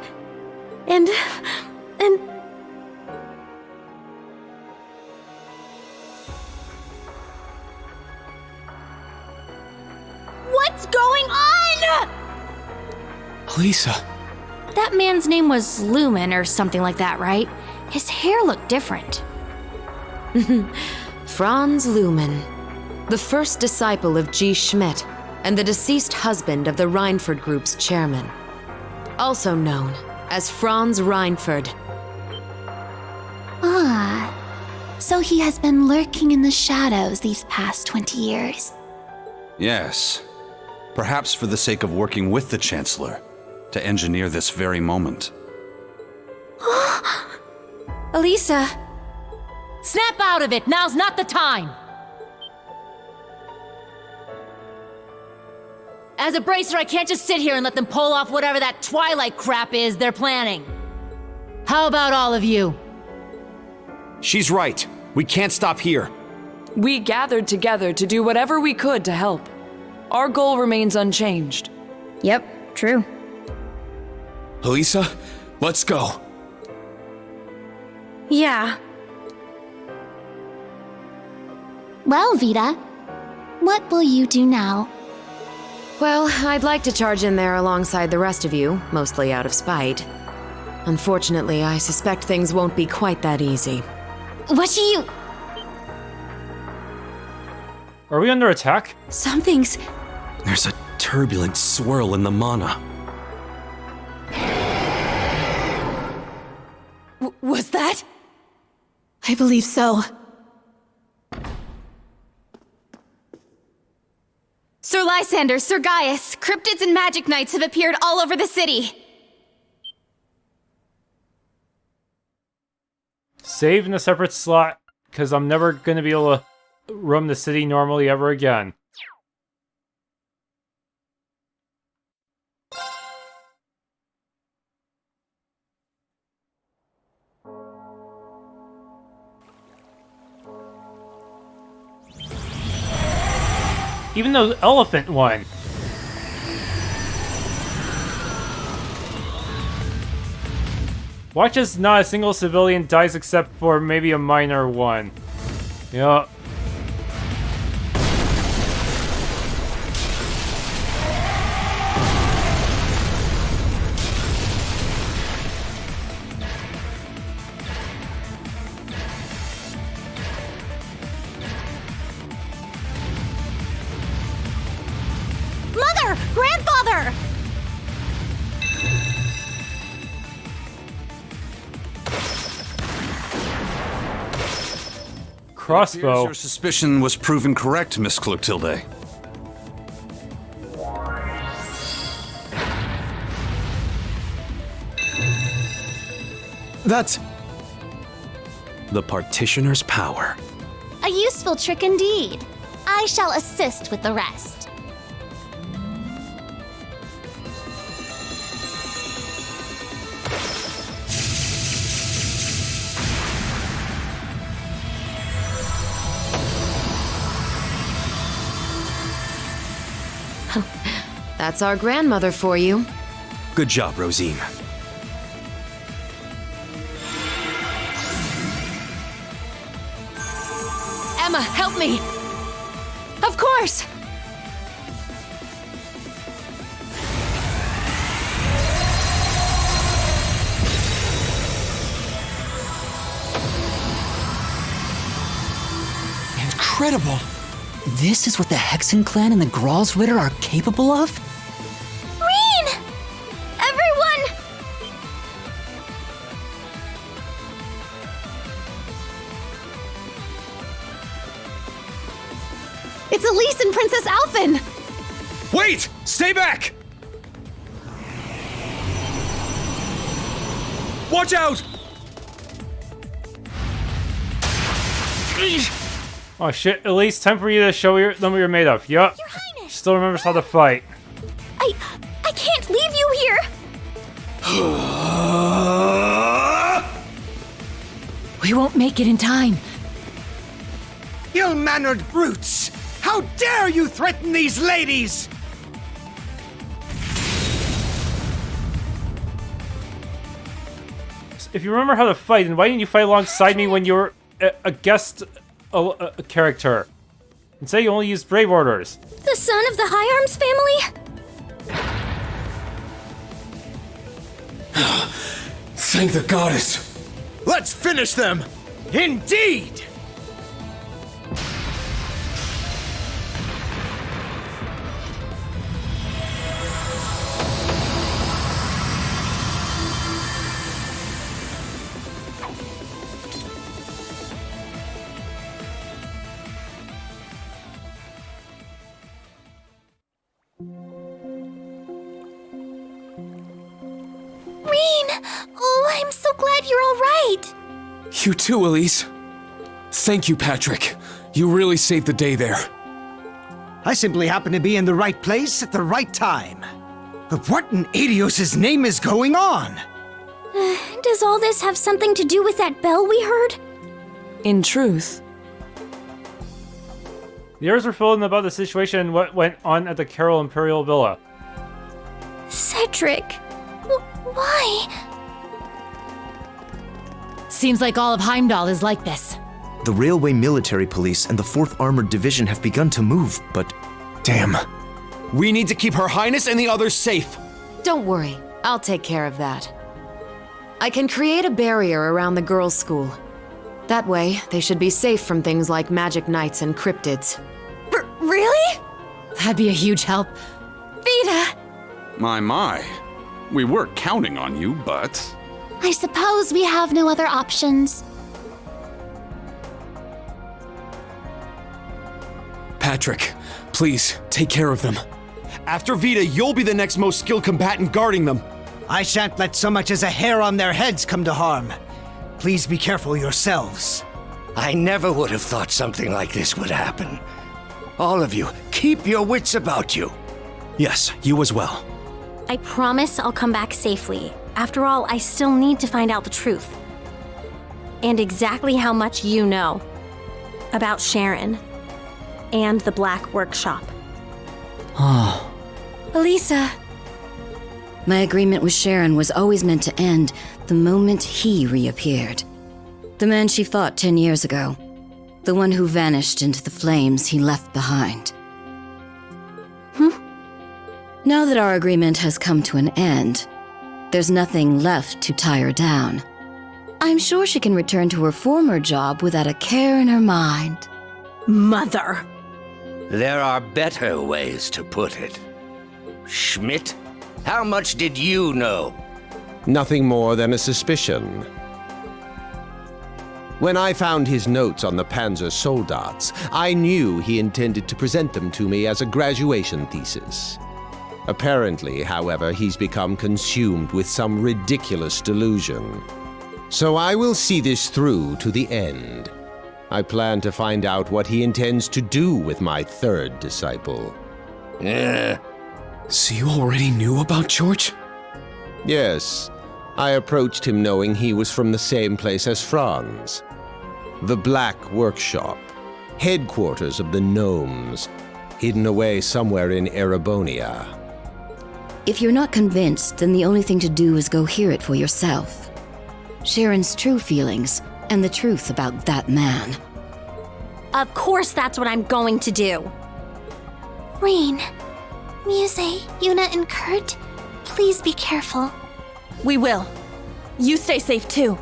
Speaker 5: What's going on?!
Speaker 7: Lisa.
Speaker 18: That man's name was Lumen or something like that, right? His hair looked different.
Speaker 10: Franz Lumen, the first disciple of G. Schmidt and the deceased husband of the Reinford Group's chairman. Also known as Franz Reinford.
Speaker 2: Ah, so he has been lurking in the shadows these past 20 years.
Speaker 3: Yes. Perhaps for the sake of working with the Chancellor to engineer this very moment.
Speaker 5: Elisa!
Speaker 8: Snap out of it! Now's not the time! As a bracer, I can't just sit here and let them pull off whatever that Twilight crap is they're planning. How about all of you?
Speaker 7: She's right. We can't stop here.
Speaker 11: We gathered together to do whatever we could to help. Our goal remains unchanged.
Speaker 18: Yep, true.
Speaker 7: Elisa, let's go.
Speaker 5: Yeah.
Speaker 2: Well, Vita, what will you do now?
Speaker 10: Well, I'd like to charge in there alongside the rest of you, mostly out of spite. Unfortunately, I suspect things won't be quite that easy.
Speaker 2: What do you...
Speaker 1: Are we under attack?
Speaker 5: Something's...
Speaker 4: There's a turbulent swirl in the mana.
Speaker 5: Was that?
Speaker 8: I believe so.
Speaker 5: Sir Lysander, Sir Gaius, cryptids and magic knights have appeared all over the city.
Speaker 1: Save in a separate slot, because I'm never going to be able to roam the city normally ever again. Even the elephant one. Watch as not a single civilian dies except for maybe a minor one. Yup.
Speaker 5: Mother! Grandfather!
Speaker 1: Crossbow.
Speaker 3: Your suspicion was proven correct, Miss Clotilde.
Speaker 4: That's... the Partitioner's power.
Speaker 2: A useful trick indeed. I shall assist with the rest.
Speaker 10: That's our grandmother for you.
Speaker 4: Good job, Rosine.
Speaker 5: Emma, help me! Of course!
Speaker 19: incredible. This is what the Hexen clan and the Gralsritter are capable of?
Speaker 2: Rean! Everyone!
Speaker 6: It's Elise and Princess Alphen!
Speaker 7: Wait! Stay back! Watch out!
Speaker 1: Oh shit, Elise, time for you to show them what you're made of. Yup. Still remembers how to fight.
Speaker 2: I can't leave you here!
Speaker 8: We won't make it in time.
Speaker 20: Ill-mannered brutes! How dare you threaten these ladies!
Speaker 1: If you remember how to fight, then why didn't you fight alongside me when you were a guest character? And say you only used brave orders.
Speaker 2: The son of the High Arms family?
Speaker 7: Thank the goddess.
Speaker 20: Let's finish them! Indeed!
Speaker 2: Oh, I'm so glad you're all right.
Speaker 7: You too, Elise. Thank you, Patrick. You really saved the day there.
Speaker 20: I simply happened to be in the right place at the right time. But what in Eidios' name is going on?
Speaker 2: Does all this have something to do with that bell we heard?
Speaker 11: In truth.
Speaker 1: The ears were filled in about the situation and what went on at the Carroll Imperial Villa.
Speaker 2: Cedric, why?
Speaker 8: Seems like all of Heimdall is like this.
Speaker 21: The Railway Military Police and the 4th Armored Division have begun to move, but...
Speaker 9: Damn. We need to keep Her Highness and the others safe.
Speaker 10: Don't worry, I'll take care of that. I can create a barrier around the girls' school. That way, they should be safe from things like magic knights and cryptids.
Speaker 8: Really? That'd be a huge help. Vita!
Speaker 3: My. We were counting on you, but...
Speaker 2: I suppose we have no other options.
Speaker 7: Patrick, please, take care of them.
Speaker 9: After Vita, you'll be the next most skilled combatant guarding them.
Speaker 20: I shan't let so much as a hair on their heads come to harm. Please be careful yourselves.
Speaker 22: I never would have thought something like this would happen. All of you, keep your wits about you.
Speaker 4: Yes, you as well.
Speaker 2: I promise I'll come back safely. After all, I still need to find out the truth. And exactly how much you know about Sharon and the Black Workshop.
Speaker 10: Oh.
Speaker 5: Elisa.
Speaker 23: My agreement with Sharon was always meant to end the moment he reappeared. The man she fought 10 years ago. The one who vanished into the flames he left behind. Now that our agreement has come to an end, there's nothing left to tie her down. I'm sure she can return to her former job without a care in her mind.
Speaker 8: Mother!
Speaker 22: There are better ways to put it. Schmidt, how much did you know?
Speaker 24: Nothing more than a suspicion. When I found his notes on the Panzer Soldats, I knew he intended to present them to me as a graduation thesis. Apparently, however, he's become consumed with some ridiculous delusion. So I will see this through to the end. I plan to find out what he intends to do with my third disciple.
Speaker 7: So you already knew about George?
Speaker 24: Yes. I approached him knowing he was from the same place as Franz. The Black Workshop, headquarters of the Gnomes, hidden away somewhere in Erebonia.
Speaker 23: If you're not convinced, then the only thing to do is go hear it for yourself. Sharon's true feelings, and the truth about that man.
Speaker 2: Of course that's what I'm going to do. Rean, Muse, Yuna, and Kurt, please be careful.
Speaker 6: We will. You stay safe too.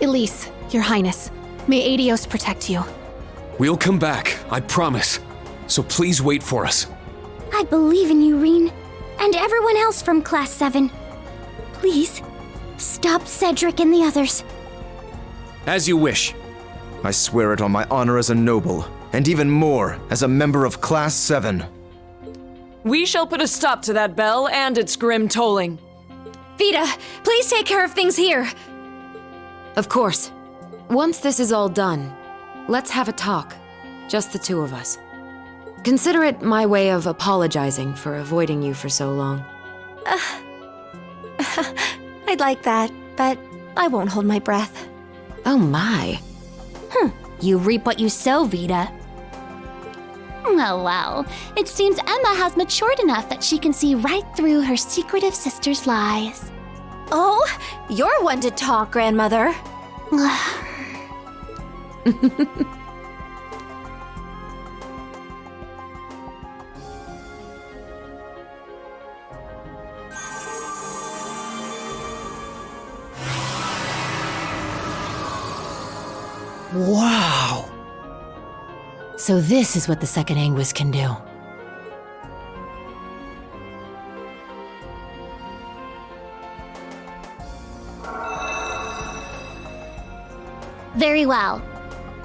Speaker 6: Elise, Your Highness, may Eidios protect you.
Speaker 7: We'll come back, I promise. So please wait for us.
Speaker 2: I believe in you, Rean. And everyone else from Class 7. Please, stop Cedric and the others.
Speaker 21: As you wish. I swear it on my honor as a noble, and even more as a member of Class 7.
Speaker 11: We shall put a stop to that bell and its grim tolling.
Speaker 5: Vita, please take care of things here.
Speaker 10: Of course. Once this is all done, let's have a talk. Just the two of us. Consider it my way of apologizing for avoiding you for so long.
Speaker 5: I'd like that, but I won't hold my breath.
Speaker 10: Oh my.
Speaker 2: You reap what you sow, Vita. Oh well, it seems Emma has matured enough that she can see right through her secretive sister's lies.
Speaker 5: Oh, you're one to talk, Grandmother.
Speaker 8: Wow! So this is what the second Anguis can do.
Speaker 2: Very well.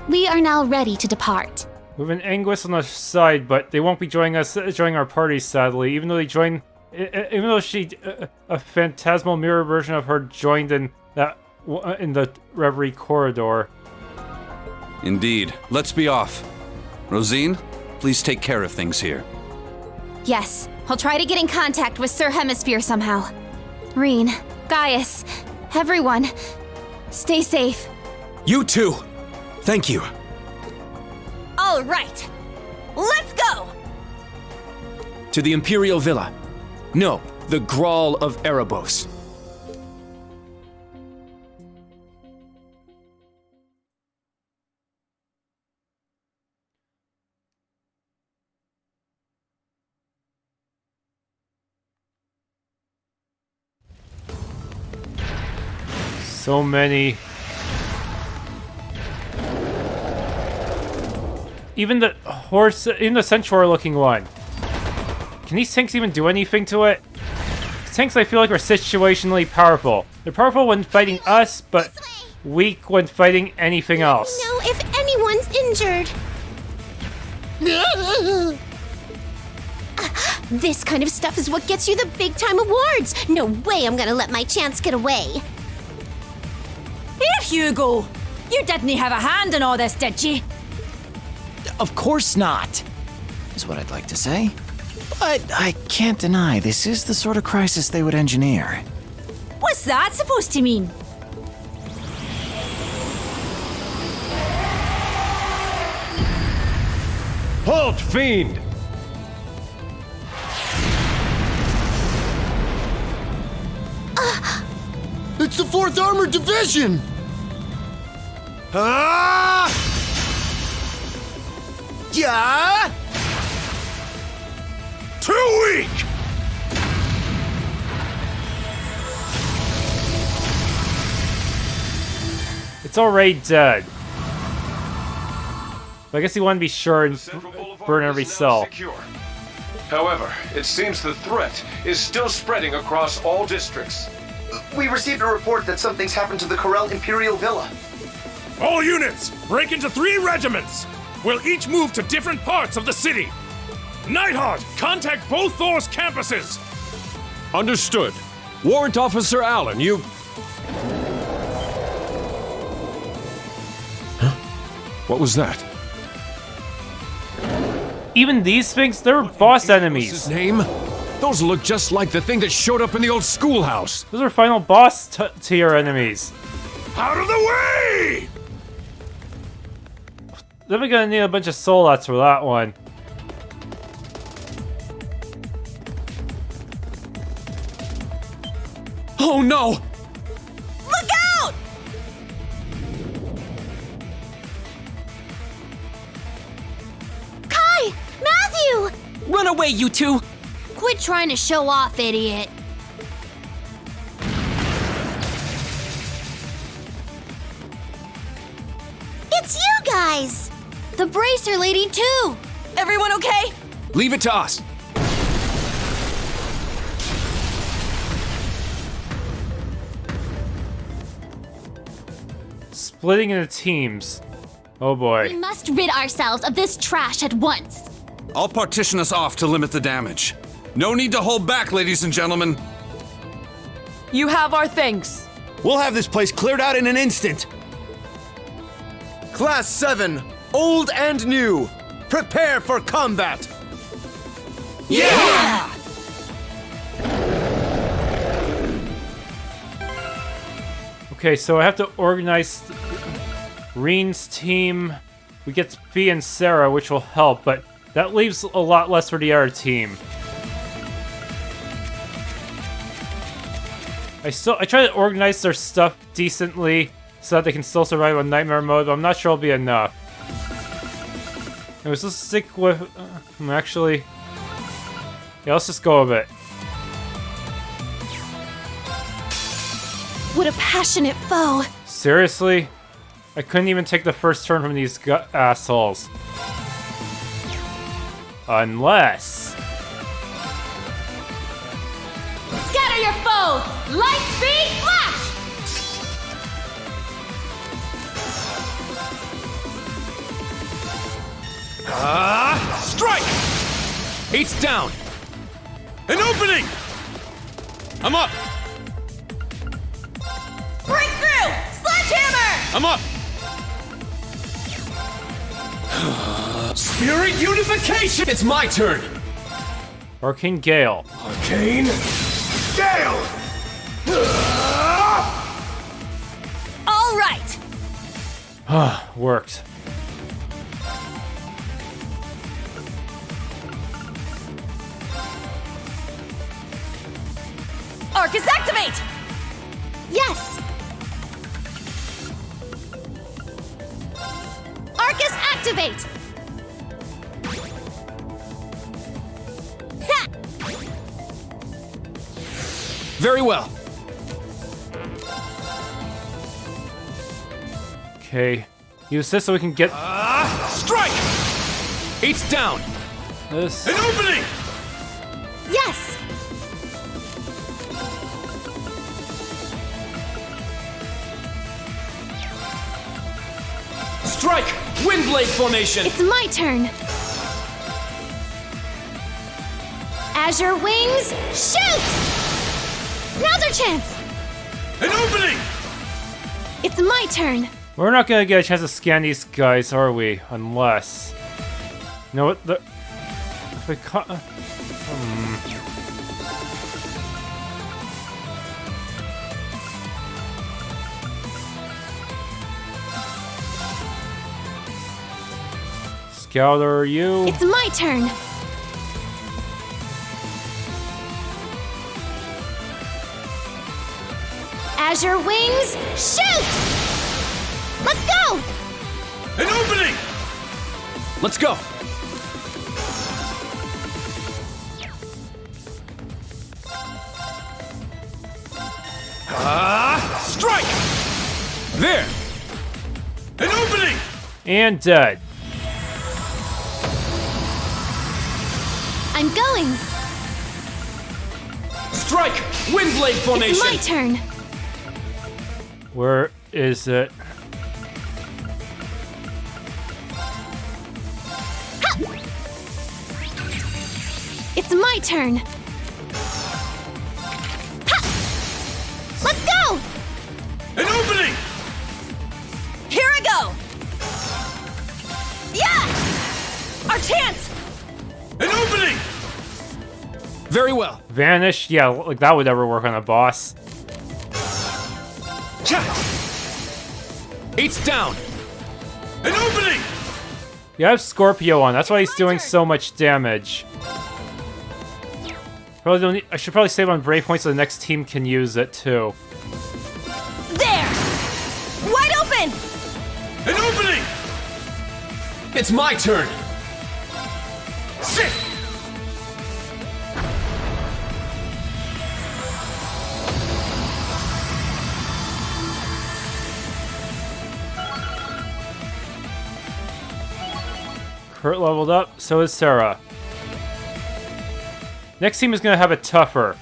Speaker 2: We are now ready to depart.
Speaker 1: We have an Anguis on the side, but they won't be joining our party, sadly. Even though she, a phantasmal mirror version of her joined in the Reverie corridor.
Speaker 3: Indeed. Let's be off. Rosine, please take care of things here.
Speaker 5: Yes, I'll try to get in contact with Sir Hemisphere somehow. Rean, Gaius, everyone, stay safe.
Speaker 4: You too! Thank you.
Speaker 5: All right, let's go!
Speaker 13: To the Imperial Villa. No, the Grawl of Erebos.
Speaker 1: So many. Even the horse, even the centaur-looking one. Can these tanks even do anything to it? These tanks, I feel like, are situationally powerful. They're powerful when fighting us, but weak when fighting anything else.
Speaker 2: Know if anyone's injured. This kind of stuff is what gets you the big-time awards. No way I'm gonna let my chance get away.
Speaker 8: Here, Hugo! You didn't have a hand in all this, did you?
Speaker 14: Of course not, is what I'd like to say. But I can't deny this is the sort of crisis they would engineer.
Speaker 8: What's that supposed to mean?
Speaker 15: Halt, fiend!
Speaker 16: It's the 4th Armored Division! Ah! Yeah!
Speaker 15: Too weak!
Speaker 1: It's already dead. But I guess you want to be sure and burn every cell.
Speaker 15: However, it seems the threat is still spreading across all districts.
Speaker 25: We received a report that something's happened to the Corel Imperial Villa.
Speaker 15: All units, break into 3 regiments! We'll each move to different parts of the city. Nighthawk, contact both Thor's campuses!
Speaker 26: Understood. Warrant Officer Allen, you...
Speaker 15: Huh? What was that?
Speaker 1: Even these things, they're boss enemies.
Speaker 26: His name? Those look just like the thing that showed up in the old schoolhouse.
Speaker 1: Those are final boss tier enemies.
Speaker 15: Out of the way!
Speaker 1: Then we're gonna need a bunch of soul-outs for that one.
Speaker 13: Oh no!
Speaker 5: Look out!
Speaker 2: Kai! Matthew!
Speaker 12: Run away, you two!
Speaker 2: Quit trying to show off, idiot. It's you guys! The bracer lady, too!
Speaker 11: Everyone okay?
Speaker 13: Leave it to us.
Speaker 1: Splitting into teams. Oh boy.
Speaker 2: We must rid ourselves of this trash at once.
Speaker 3: I'll partition us off to limit the damage. No need to hold back, ladies and gentlemen.
Speaker 11: You have our thanks.
Speaker 16: We'll have this place cleared out in an instant.
Speaker 21: Class 7, old and new, prepare for combat!
Speaker 16: Yeah!
Speaker 1: Okay, so I have to organize Rean's team. We get Fee and Sarah, which will help, but that leaves a lot less for the other team. I try to organize their stuff decently so that they can still survive on Nightmare mode, but I'm not sure it'll be enough. Anyways, let's stick with... actually... Yeah, let's just go with it.
Speaker 2: What a passionate foe!
Speaker 1: Seriously? I couldn't even take the first turn from these assholes. Unless...
Speaker 8: Scatter your foes! Light speed flash!
Speaker 13: Strike! 8's down. An opening! I'm up.
Speaker 8: Breakthrough! Sledgehammer!
Speaker 13: I'm up. Spirit unification! It's my turn.
Speaker 1: Arcane Gale.
Speaker 16: Arcane Gale!
Speaker 8: All right!
Speaker 1: Worked.
Speaker 8: Arcus activate!
Speaker 2: Yes! Arcus activate! Ha!
Speaker 13: Very well.
Speaker 1: Okay. Use this so we can get...
Speaker 13: Strike! 8's down.
Speaker 1: This...
Speaker 13: An opening!
Speaker 2: Yes!
Speaker 13: Strike! Windblade formation!
Speaker 2: It's my turn! Azure wings, shoot! Now's our chance!
Speaker 13: An opening!
Speaker 2: It's my turn!
Speaker 1: We're not gonna get a chance to scan these guys, are we? Unless... You know what? If we Scouter, you...
Speaker 2: It's my turn! Azure wings, shoot! Let's go!
Speaker 13: An opening! Let's go! Strike! There! An opening!
Speaker 1: And dead.
Speaker 2: I'm going!
Speaker 13: Strike! Windblade formation!
Speaker 2: It's my turn!
Speaker 1: Where is it?
Speaker 2: Ha! It's my turn! Ha! Let's go!
Speaker 13: An opening!
Speaker 8: Here I go! Yeah! Our chance!
Speaker 13: An opening! Very well.
Speaker 1: Vanish? Yeah, like that would ever work on a boss.
Speaker 13: 8's down! An opening!
Speaker 1: You have Scorpio on, that's why he's doing so much damage. Probably don't need, I should probably save on Brave Point so the next team can use it too.
Speaker 8: There! Wide open!
Speaker 13: An opening! It's my turn! Sit!
Speaker 1: Kurt leveled up, so is Sarah. Next team is gonna have it tougher.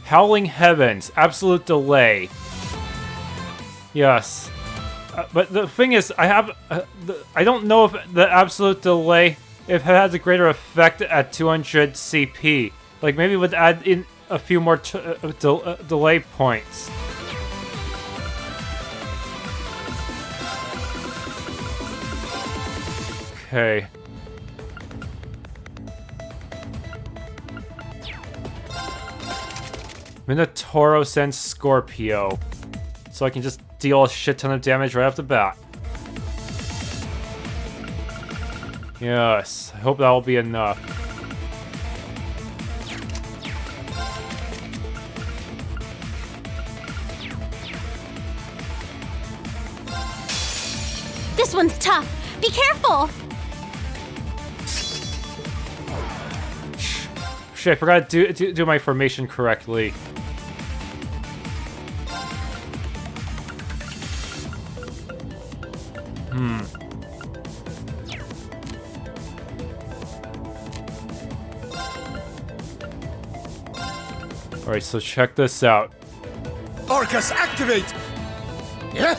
Speaker 1: Howling Heavens, absolute delay. Yes. But the thing is, I don't know if the absolute delay, if it has a greater effect at 200 CP. Like, maybe it would add in a few more delay points. Okay. Minotauro sends Scorpio. So I can just deal a shit ton of damage right off the bat. Yes, I hope that will be enough.
Speaker 2: This one's tough. Be careful!
Speaker 1: Shit, I forgot to do my formation correctly. Alright, so check this out.
Speaker 16: Arcus, activate! Yeah?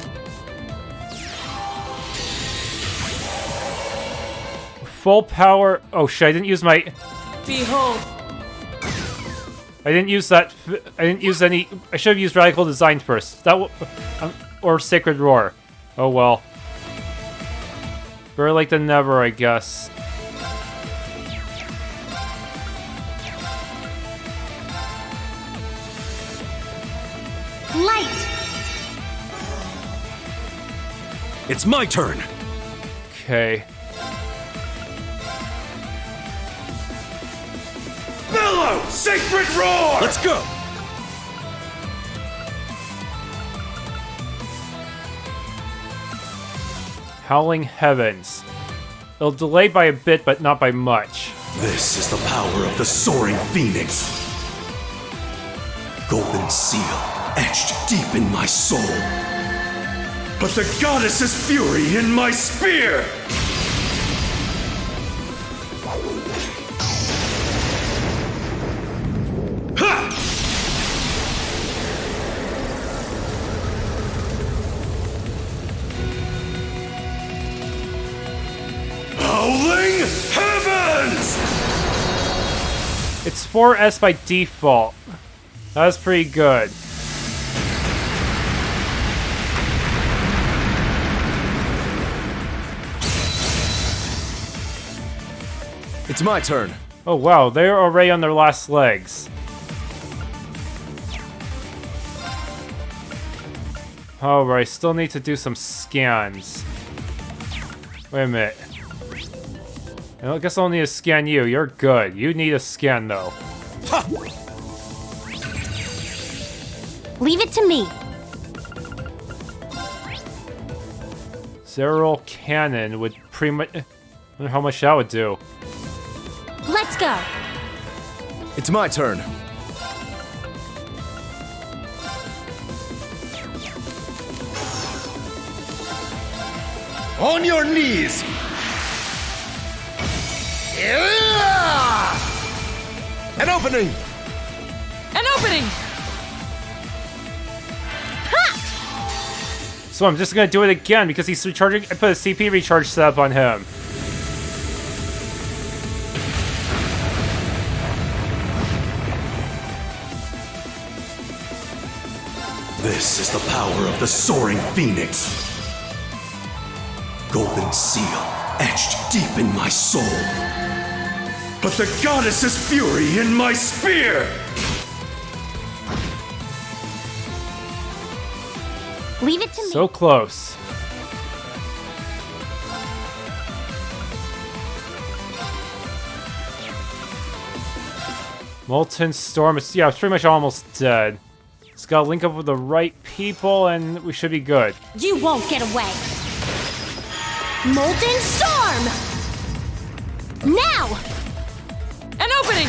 Speaker 1: Full power. Oh shit, I didn't use my...
Speaker 11: Behold.
Speaker 1: I didn't use that. I didn't use any... I should have used Radical Design first. That or Sacred Roar. Oh well. Better late than never, I guess.
Speaker 2: Light!
Speaker 4: It's my turn!
Speaker 1: Okay.
Speaker 16: Bellow! Sacred Roar!
Speaker 4: Let's go!
Speaker 1: Howling Heavens. It'll delay by a bit, but not by much.
Speaker 4: This is the power of the Soaring Phoenix. Golden seal etched deep in my soul.
Speaker 16: But the goddess's fury in my spear! Ha! Howling Heavens!
Speaker 1: It's 4S by default. That's pretty good.
Speaker 21: It's my turn.
Speaker 1: Oh wow, they're already on their last legs. Alright, I still need to do some scans. Wait a minute. I guess I'll need to scan you. You're good. You need a scan though.
Speaker 16: Ha!
Speaker 2: Leave it to me.
Speaker 1: Zero Cannon would pretty much... I wonder how much that would do.
Speaker 2: Let's go.
Speaker 21: It's my turn.
Speaker 16: On your knees!
Speaker 21: An opening!
Speaker 11: An opening!
Speaker 1: So I'm just gonna do it again because he's recharging. I put a CP recharge setup on him.
Speaker 4: This is the power of the Soaring Phoenix. Golden seal etched deep in my soul.
Speaker 16: But the goddess's fury in my spear!
Speaker 2: Leave it to me.
Speaker 1: So close. Molten Storm is, yeah, it's pretty much almost dead. Just gotta link up with the right people and we should be good.
Speaker 2: You won't get away. Molten Storm! Now!
Speaker 11: An opening!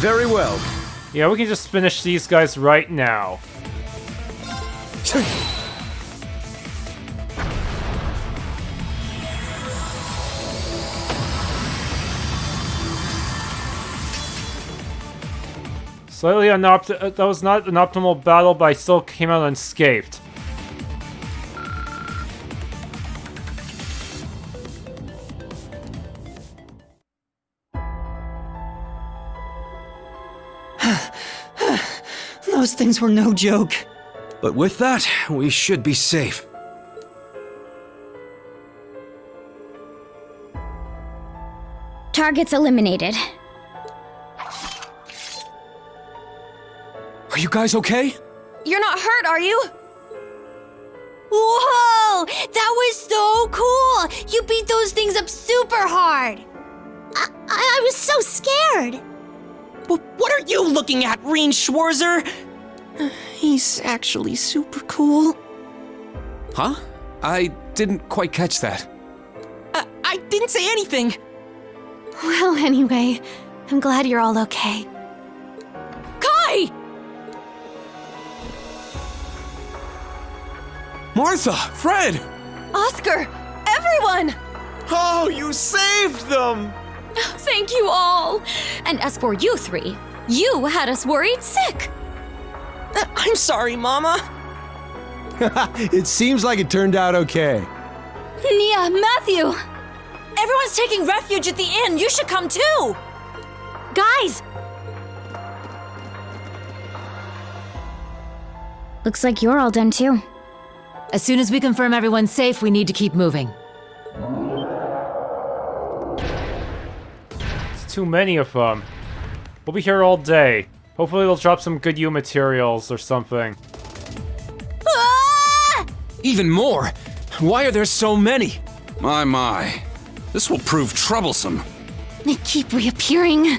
Speaker 21: Very well.
Speaker 1: Yeah, we can just finish these guys right now. Slightly that was not an optimal battle, but I still came out unscathed.
Speaker 12: Those things were no joke.
Speaker 4: But with that, we should be safe.
Speaker 2: Targets eliminated.
Speaker 7: Are you guys okay?
Speaker 6: You're not hurt, are you?
Speaker 5: Whoa! That was so cool! You beat those things up super hard! I was so scared!
Speaker 12: What are you looking at, Rean Schwarzer? He's actually super cool.
Speaker 13: Huh? I didn't quite catch that.
Speaker 12: I didn't say anything.
Speaker 5: Well, anyway, I'm glad you're all okay. Kai!
Speaker 7: Martha! Fred!
Speaker 6: Oscar! Everyone!
Speaker 21: Oh, you saved them!
Speaker 6: Thank you all! And as for you three, you had us worried sick!
Speaker 12: I'm sorry, Mama.
Speaker 24: It seems like it turned out okay.
Speaker 6: Nia, Matthew!
Speaker 8: Everyone's taking refuge at the inn. You should come too!
Speaker 6: Guys!
Speaker 2: Looks like you're all done too.
Speaker 8: As soon as we confirm everyone's safe, we need to keep moving.
Speaker 1: It's too many of them. We'll be here all day. Hopefully they'll drop some good Eiyuu materials or something.
Speaker 8: Ah!
Speaker 13: Even more? Why are there so many?
Speaker 3: My. This will prove troublesome.
Speaker 6: They keep reappearing.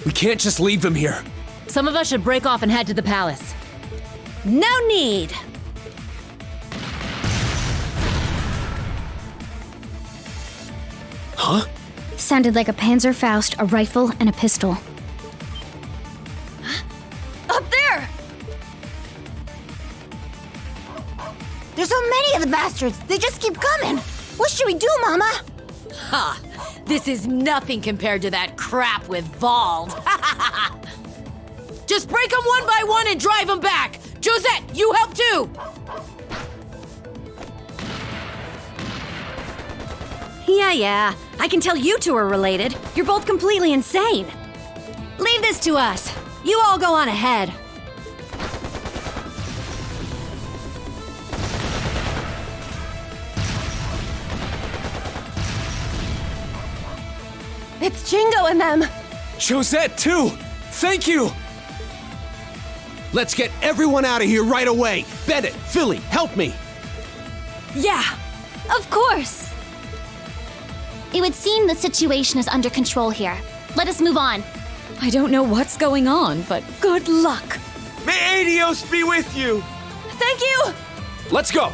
Speaker 13: We can't just leave them here.
Speaker 8: Some of us should break off and head to the palace.
Speaker 5: No need!
Speaker 13: Huh?
Speaker 2: Sounded like a Panzerfaust, a rifle, and a pistol.
Speaker 6: Up there!
Speaker 5: There's so many of the bastards! They just keep coming! What should we do, Mama?
Speaker 8: Ha! This is nothing compared to that crap with Vald. Just break them one by one and drive them back! Josette, you help too!
Speaker 6: Yeah. I can tell you two are related. You're both completely insane.
Speaker 5: Leave this to us. You all go on ahead.
Speaker 6: It's Jingo and them.
Speaker 7: Josette, too! Thank you!
Speaker 24: Let's get everyone out of here right away! Bennett, Philly, help me!
Speaker 6: Yeah, of course.
Speaker 2: It would seem the situation is under control here. Let us move on.
Speaker 6: I don't know what's going on, but good luck.
Speaker 21: May Eidios be with you!
Speaker 6: Thank you!
Speaker 13: Let's go!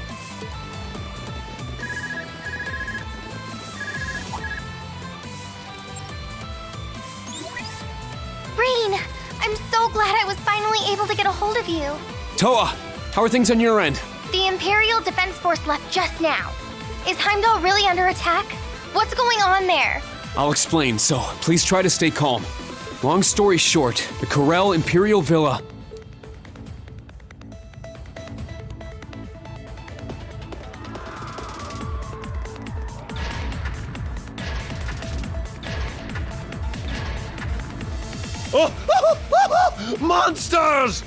Speaker 9: Rean, I'm so glad I was finally able to get a hold of you.
Speaker 13: Toa, how are things on your end?
Speaker 9: The Imperial Defense Force left just now. Is Heimdall really under attack? What's going on there?
Speaker 13: I'll explain, so please try to stay calm. Long story short, the Corel Imperial Villa...
Speaker 16: Monsters!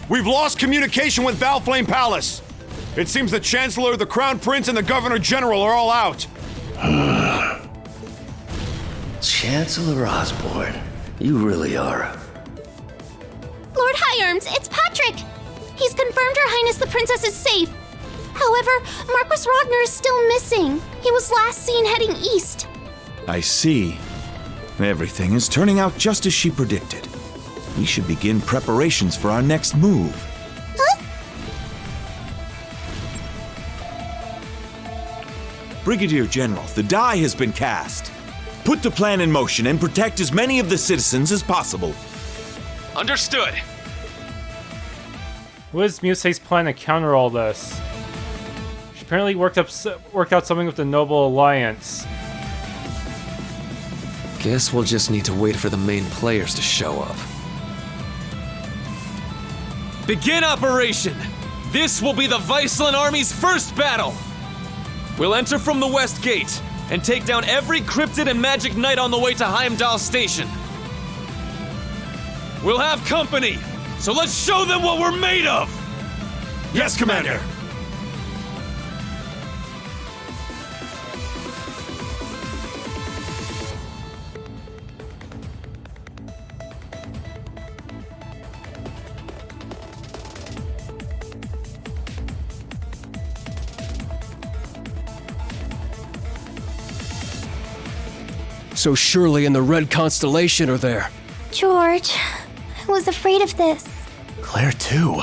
Speaker 15: We've lost communication with Valflame Palace. It seems the Chancellor, the Crown Prince, and the Governor General are all out.
Speaker 17: Chancellor Osborne, you really are.
Speaker 2: Lord High Arms, it's Patrick! He's confirmed Her Highness the Princess is safe. However, Marquis Ragnar is still missing. He was last seen heading east.
Speaker 10: I see. Everything is turning out just as she predicted. We should begin preparations for our next move.
Speaker 2: Huh?
Speaker 10: Brigadier General, the die has been cast. Put the plan in motion and protect as many of the citizens as possible.
Speaker 13: Understood.
Speaker 1: What is Muse's plan to counter all this? She apparently worked out something with the Noble Alliance.
Speaker 4: Guess we'll just need to wait for the main players to show up.
Speaker 13: Begin operation! This will be the Viceland Army's first battle! We'll enter from the west gate and take down every cryptid and magic knight on the way to Heimdall Station. We'll have company, so let's show them what we're made of!
Speaker 15: Yes, Commander!
Speaker 7: So Shirley and the Red Constellation are there.
Speaker 9: George, I was afraid of this.
Speaker 14: Claire, too.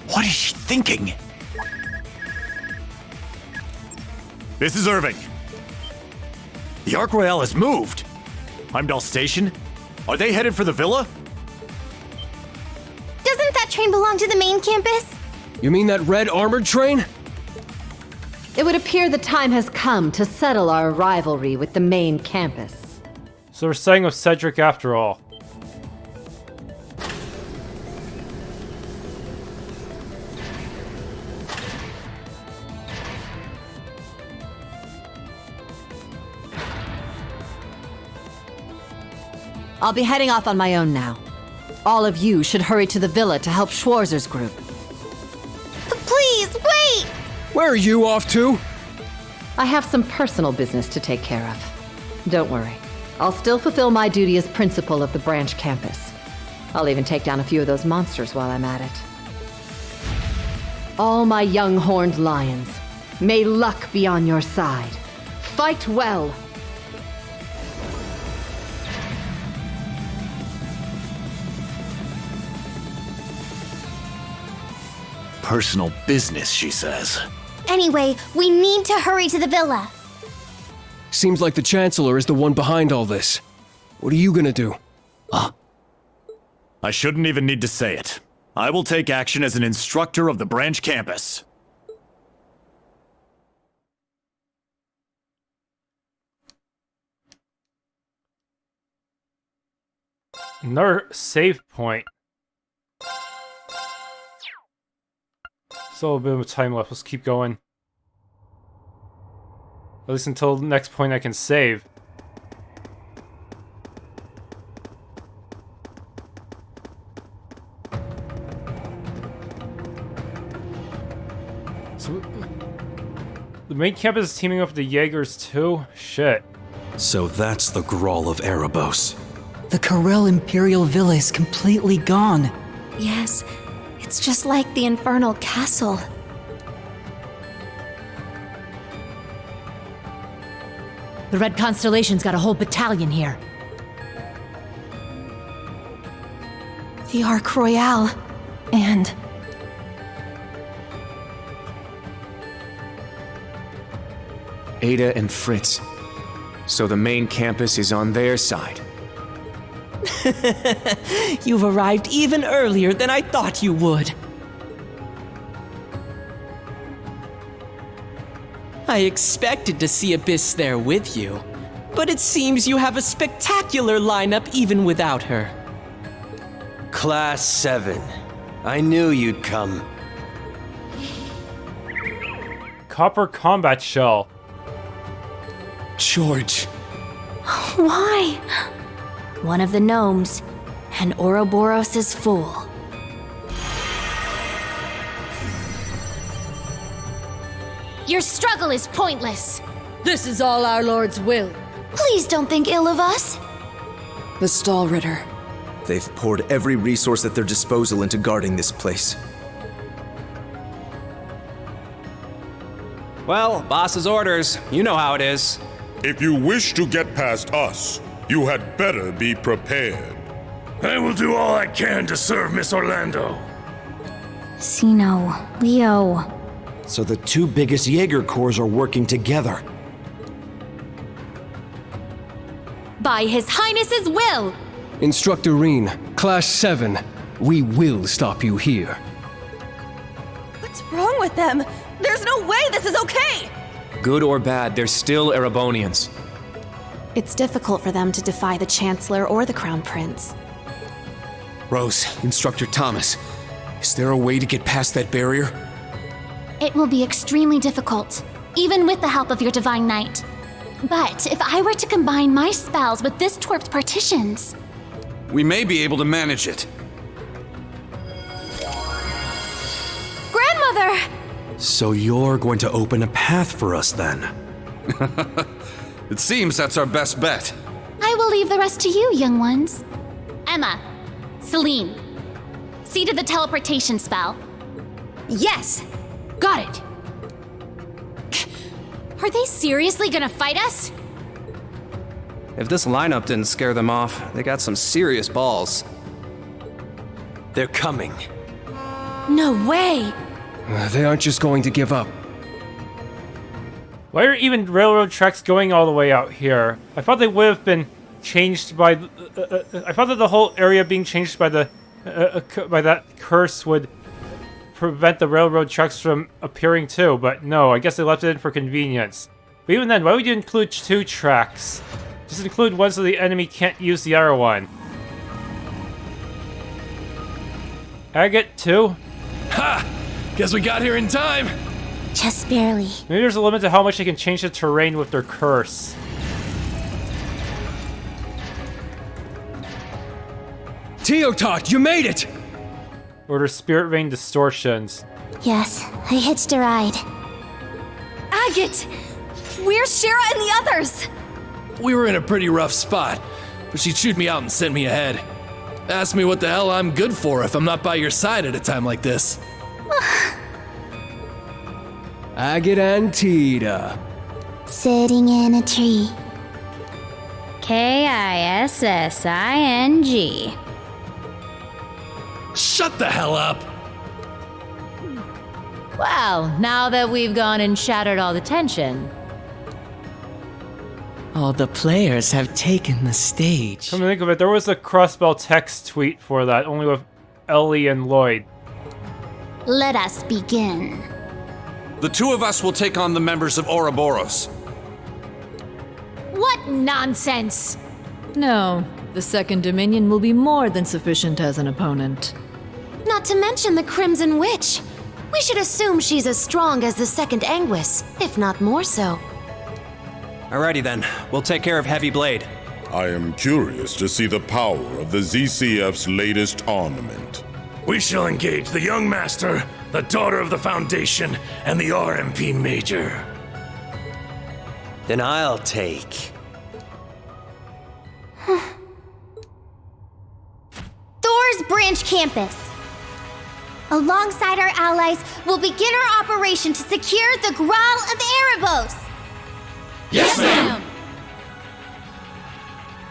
Speaker 14: What is she thinking?
Speaker 15: This is Irving. The Ark Royale has moved. Heimdall Station? Are they headed for the villa?
Speaker 9: Doesn't that train belong to the main campus?
Speaker 7: You mean that red armored train?
Speaker 18: It would appear the time has come to settle our rivalry with the main campus.
Speaker 1: So we're siding with Cedric after all.
Speaker 18: I'll be heading off on my own now. All of you should hurry to the villa to help Schwarzer's group.
Speaker 9: Please, wait!
Speaker 7: Where are you off to?
Speaker 18: I have some personal business to take care of. Don't worry. I'll still fulfill my duty as principal of the branch campus. I'll even take down a few of those monsters while I'm at it. All my young horned lions, may luck be on your side. Fight well!
Speaker 14: Personal business, she says.
Speaker 9: Anyway, we need to hurry to the villa.
Speaker 7: Seems like the Chancellor is the one behind all this. What are you gonna do?
Speaker 15: I shouldn't even need to say it. I will take action as an instructor of the branch campus.
Speaker 1: Another save point. Still a bit of time left. Let's keep going. At least until the next point I can save. So, the main campus is teaming up with the Jaegers too? Shit.
Speaker 4: So that's the Grawl of Erebos.
Speaker 12: The Corel Imperial Villa is completely gone.
Speaker 5: Yes, it's just like the Infernal Castle.
Speaker 8: The Red Constellation's got a whole battalion here.
Speaker 5: The Ark Royale.
Speaker 6: And
Speaker 13: Ada and Fritz. So the main campus is on their side.
Speaker 12: You've arrived even earlier than I thought you would. I expected to see Abyss there with you, but it seems you have a spectacular lineup even without her.
Speaker 19: Class VII. I knew you'd come.
Speaker 1: Copper combat shell.
Speaker 7: George.
Speaker 5: Why? One of the gnomes, and Ouroboros' fool.
Speaker 2: Your struggle is pointless.
Speaker 8: This is all our Lord's will.
Speaker 2: Please don't think ill of us.
Speaker 11: The Stahlritter.
Speaker 21: They've poured every resource at their disposal into guarding this place.
Speaker 3: Well, boss's orders. You know how it is.
Speaker 16: If you wish to get past us, you had better be prepared.
Speaker 15: I will do all I can to serve Miss Orlando.
Speaker 2: Sino, Leo.
Speaker 20: So the two biggest Jaeger corps are working together.
Speaker 22: By His Highness's will!
Speaker 23: Instructor Rean, Class VII, we will stop you here.
Speaker 6: What's wrong with them? There's no way this is okay!
Speaker 13: Good or bad, they're still Erebonians.
Speaker 5: It's difficult for them to defy the Chancellor or the Crown Prince.
Speaker 7: Rose, Instructor Thomas, is there a way to get past that barrier?
Speaker 2: It will be extremely difficult, even with the help of your Divine Knight. But if I were to combine my spells with this twerp's partitions...
Speaker 25: We may be able to manage it.
Speaker 6: Grandmother!
Speaker 4: So you're going to open a path for us then?
Speaker 25: It seems that's our best bet.
Speaker 2: I will leave the rest to you, young ones. Emma, Celine, see to the teleportation spell.
Speaker 8: Yes! Got it! Are they seriously gonna fight us?
Speaker 3: If this lineup didn't scare them off, they got some serious balls.
Speaker 19: They're coming.
Speaker 6: No way!
Speaker 23: They aren't just going to give up.
Speaker 1: Why are even railroad tracks going all the way out here? I thought they would have been changed by... I thought that the whole area being changed by the... by that curse would prevent the railroad tracks from appearing too, but no, I guess they left it in for convenience. But even then, why would you include two tracks? Just include one so the enemy can't use the other one. Agate, too?
Speaker 13: Ha! Guess we got here in time!
Speaker 2: Just barely.
Speaker 1: Maybe there's a limit to how much they can change the terrain with their curse.
Speaker 23: Teotot, you made it!
Speaker 1: Or their spirit vein distortions.
Speaker 2: Yes, I hitched a ride.
Speaker 6: Agate! Where's Shira and the others?
Speaker 13: We were in a pretty rough spot, but she chewed me out and sent me ahead. Asked me what the hell I'm good for if I'm not by your side at a time like this.
Speaker 23: Agate and Tita.
Speaker 2: Sitting in a tree.
Speaker 8: Kissing.
Speaker 13: Shut the hell up!
Speaker 8: Well, now that we've gone and shattered all the tension.
Speaker 12: All the players have taken the stage.
Speaker 1: Come to think of it, there was a Crossbell text tweet for that, only with Ellie and Lloyd.
Speaker 2: Let us begin.
Speaker 25: The two of us will take on the members of Ouroboros.
Speaker 8: What nonsense!
Speaker 26: No, the Second Dominion will be more than sufficient as an opponent.
Speaker 5: Not to mention the Crimson Witch. We should assume she's as strong as the Second Anguis, if not more so.
Speaker 3: Alrighty then, we'll take care of Heavy Blade.
Speaker 16: I am curious to see the power of the ZCF's latest ornament.
Speaker 15: We shall engage the young master, the daughter of the Foundation, and the RMP Major.
Speaker 19: Then I'll take...
Speaker 9: Thor's branch campus. Alongside our allies, we'll begin our operation to secure the Graal of Erebos.
Speaker 13: Yes, ma'am!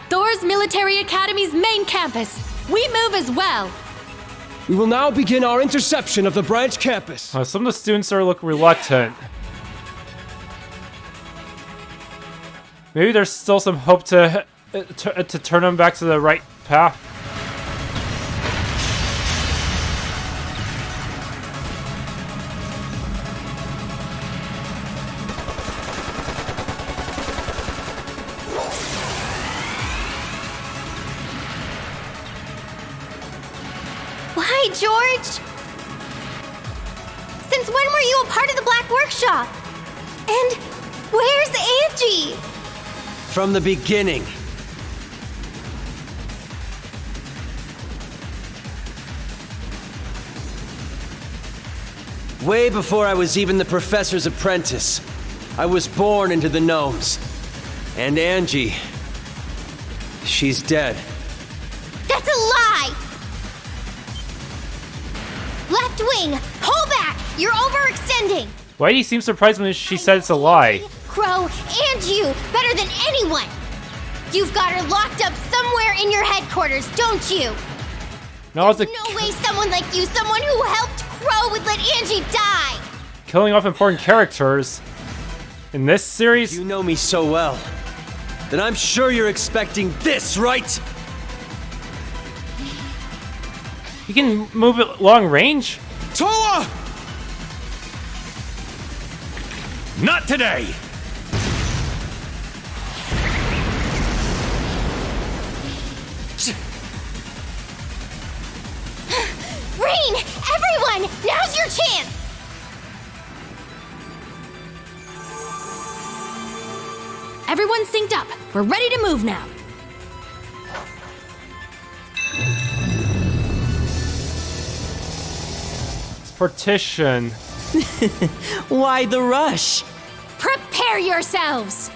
Speaker 8: Thor's Military Academy's main campus. We move as well.
Speaker 23: We will now begin our interception of the branch campus.
Speaker 1: Some of the students look reluctant. Maybe there's still some hope to turn them back to the right path.
Speaker 9: Why, George? Since when were you a part of the Black Workshop? And where's Angie?
Speaker 19: From the beginning. Way before I was even the professor's apprentice, I was born into the Gnomes. And Angie, she's dead.
Speaker 9: That's a lie! Left wing, pull back! You're overextending!
Speaker 1: Whitey seems surprised when she said it's a lie.
Speaker 9: Crow, and you, better than anyone. You've got her locked up somewhere in your headquarters, don't you?
Speaker 1: No,
Speaker 9: no way someone like you, someone who helped Crow, would let Angie die.
Speaker 1: Killing off important characters in this series.
Speaker 19: You know me so well, then I'm sure you're expecting this, right?
Speaker 1: You can move it long range?
Speaker 15: Toa! Not today!
Speaker 9: Rean! Everyone! Now's your chance!
Speaker 22: Everyone synced up. We're ready to move now.
Speaker 1: Partition.
Speaker 12: Why the rush?
Speaker 22: Prepare yourselves!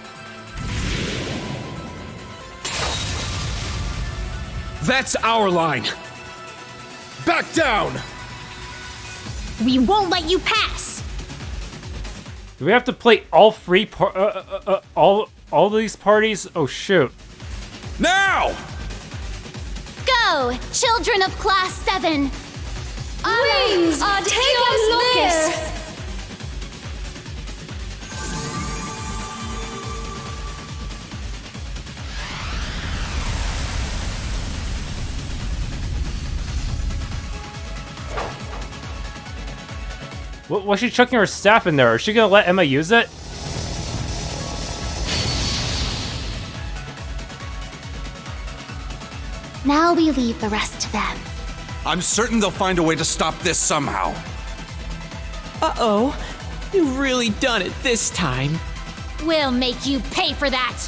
Speaker 7: That's our line. Back down!
Speaker 22: We won't let you pass!
Speaker 1: Do we have to play all three all these parties? Oh shoot.
Speaker 7: Now!
Speaker 2: Go, children of Class 7!
Speaker 22: Wings are Locus!
Speaker 1: Why's she chucking her staff in there? Is she gonna let Emma use it?
Speaker 2: Now we leave the rest to them.
Speaker 25: I'm certain they'll find a way to stop this somehow.
Speaker 12: Uh-oh. You've really done it this time.
Speaker 22: We'll make you pay for that!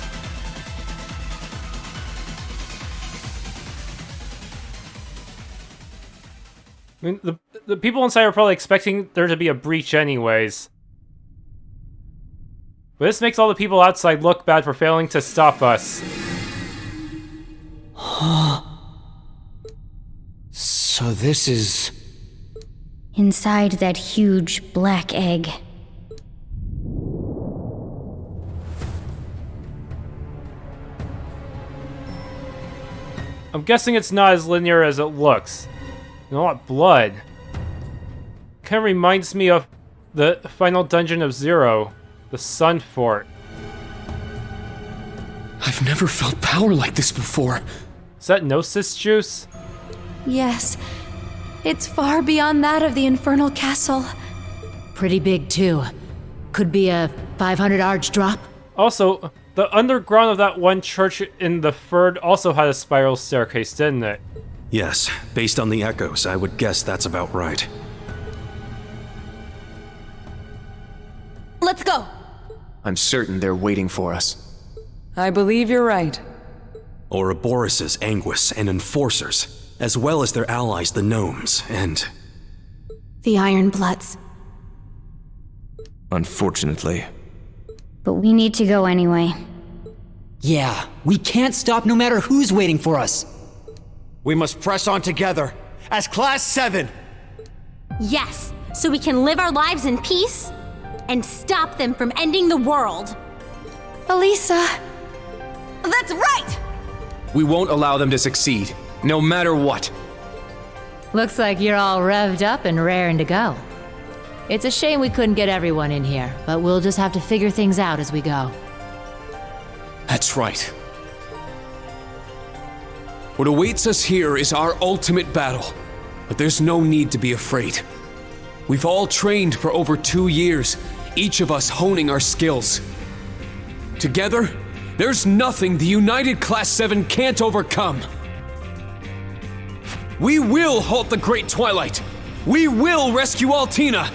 Speaker 1: I mean, the people inside are probably expecting there to be a breach anyways. But this makes all the people outside look bad for failing to stop us.
Speaker 20: So this is...
Speaker 10: inside that huge black egg.
Speaker 1: I'm guessing it's not as linear as it looks. You know what? Blood. Kind of reminds me of the final dungeon of Zero, the Sun Fort.
Speaker 7: I've never felt power like this before.
Speaker 1: Is that Gnosis juice?
Speaker 5: Yes. It's far beyond that of the Infernal Castle.
Speaker 8: Pretty big, too. Could be a 500 arch drop.
Speaker 1: Also, the underground of that one church in the Ferd also had a spiral staircase, didn't it?
Speaker 4: Yes, based on the echoes, I would guess that's about right.
Speaker 5: Let's go!
Speaker 3: I'm certain they're waiting for us.
Speaker 11: I believe you're right.
Speaker 4: Ouroboros' Anguis and Enforcers, as well as their allies the Gnomes, and...
Speaker 5: the Iron Bloods.
Speaker 21: Unfortunately.
Speaker 10: But we need to go anyway.
Speaker 14: Yeah, we can't stop no matter who's waiting for us.
Speaker 20: We must press on together, as Class 7!
Speaker 22: Yes, so we can live our lives in peace and stop them from ending the world.
Speaker 5: Elisa!
Speaker 11: That's right!
Speaker 3: We won't allow them to succeed, no matter what.
Speaker 8: Looks like you're all revved up and raring to go. It's a shame we couldn't get everyone in here, but we'll just have to figure things out as we go.
Speaker 7: That's right. What awaits us here is our ultimate battle, but there's no need to be afraid. We've all trained for over 2 years, each of us honing our skills. Together, there's nothing the united Class 7 can't overcome. We will halt the Great Twilight. We will rescue Altina.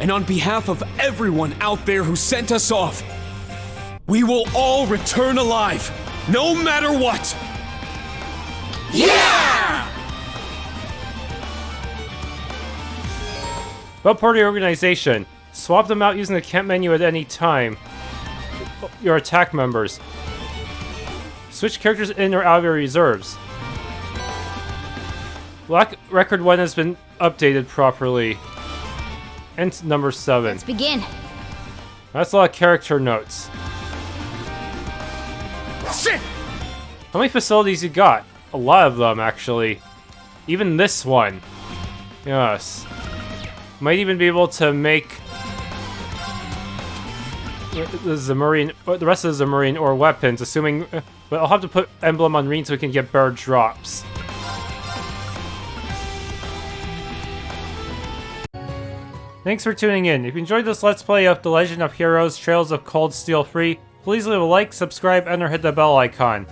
Speaker 7: And on behalf of everyone out there who sent us off, we will all return alive, no matter what. Yeah!
Speaker 1: About party organization. Swap them out using the camp menu at any time. Your attack members. Switch characters in or out of your reserves. Black Record 1 has been updated properly. Ent number 7.
Speaker 10: Let's begin.
Speaker 1: That's a lot of character notes. How many facilities you got? A lot of them, actually. Even this one. Yes. Might even be able to make the rest of the Zamourian ore weapons, assuming... But I'll have to put emblem on Rean so we can get better drops. Thanks for tuning in. If you enjoyed this Let's Play of The Legend of Heroes Trails of Cold Steel Free, please leave a like, subscribe, and or hit the bell icon.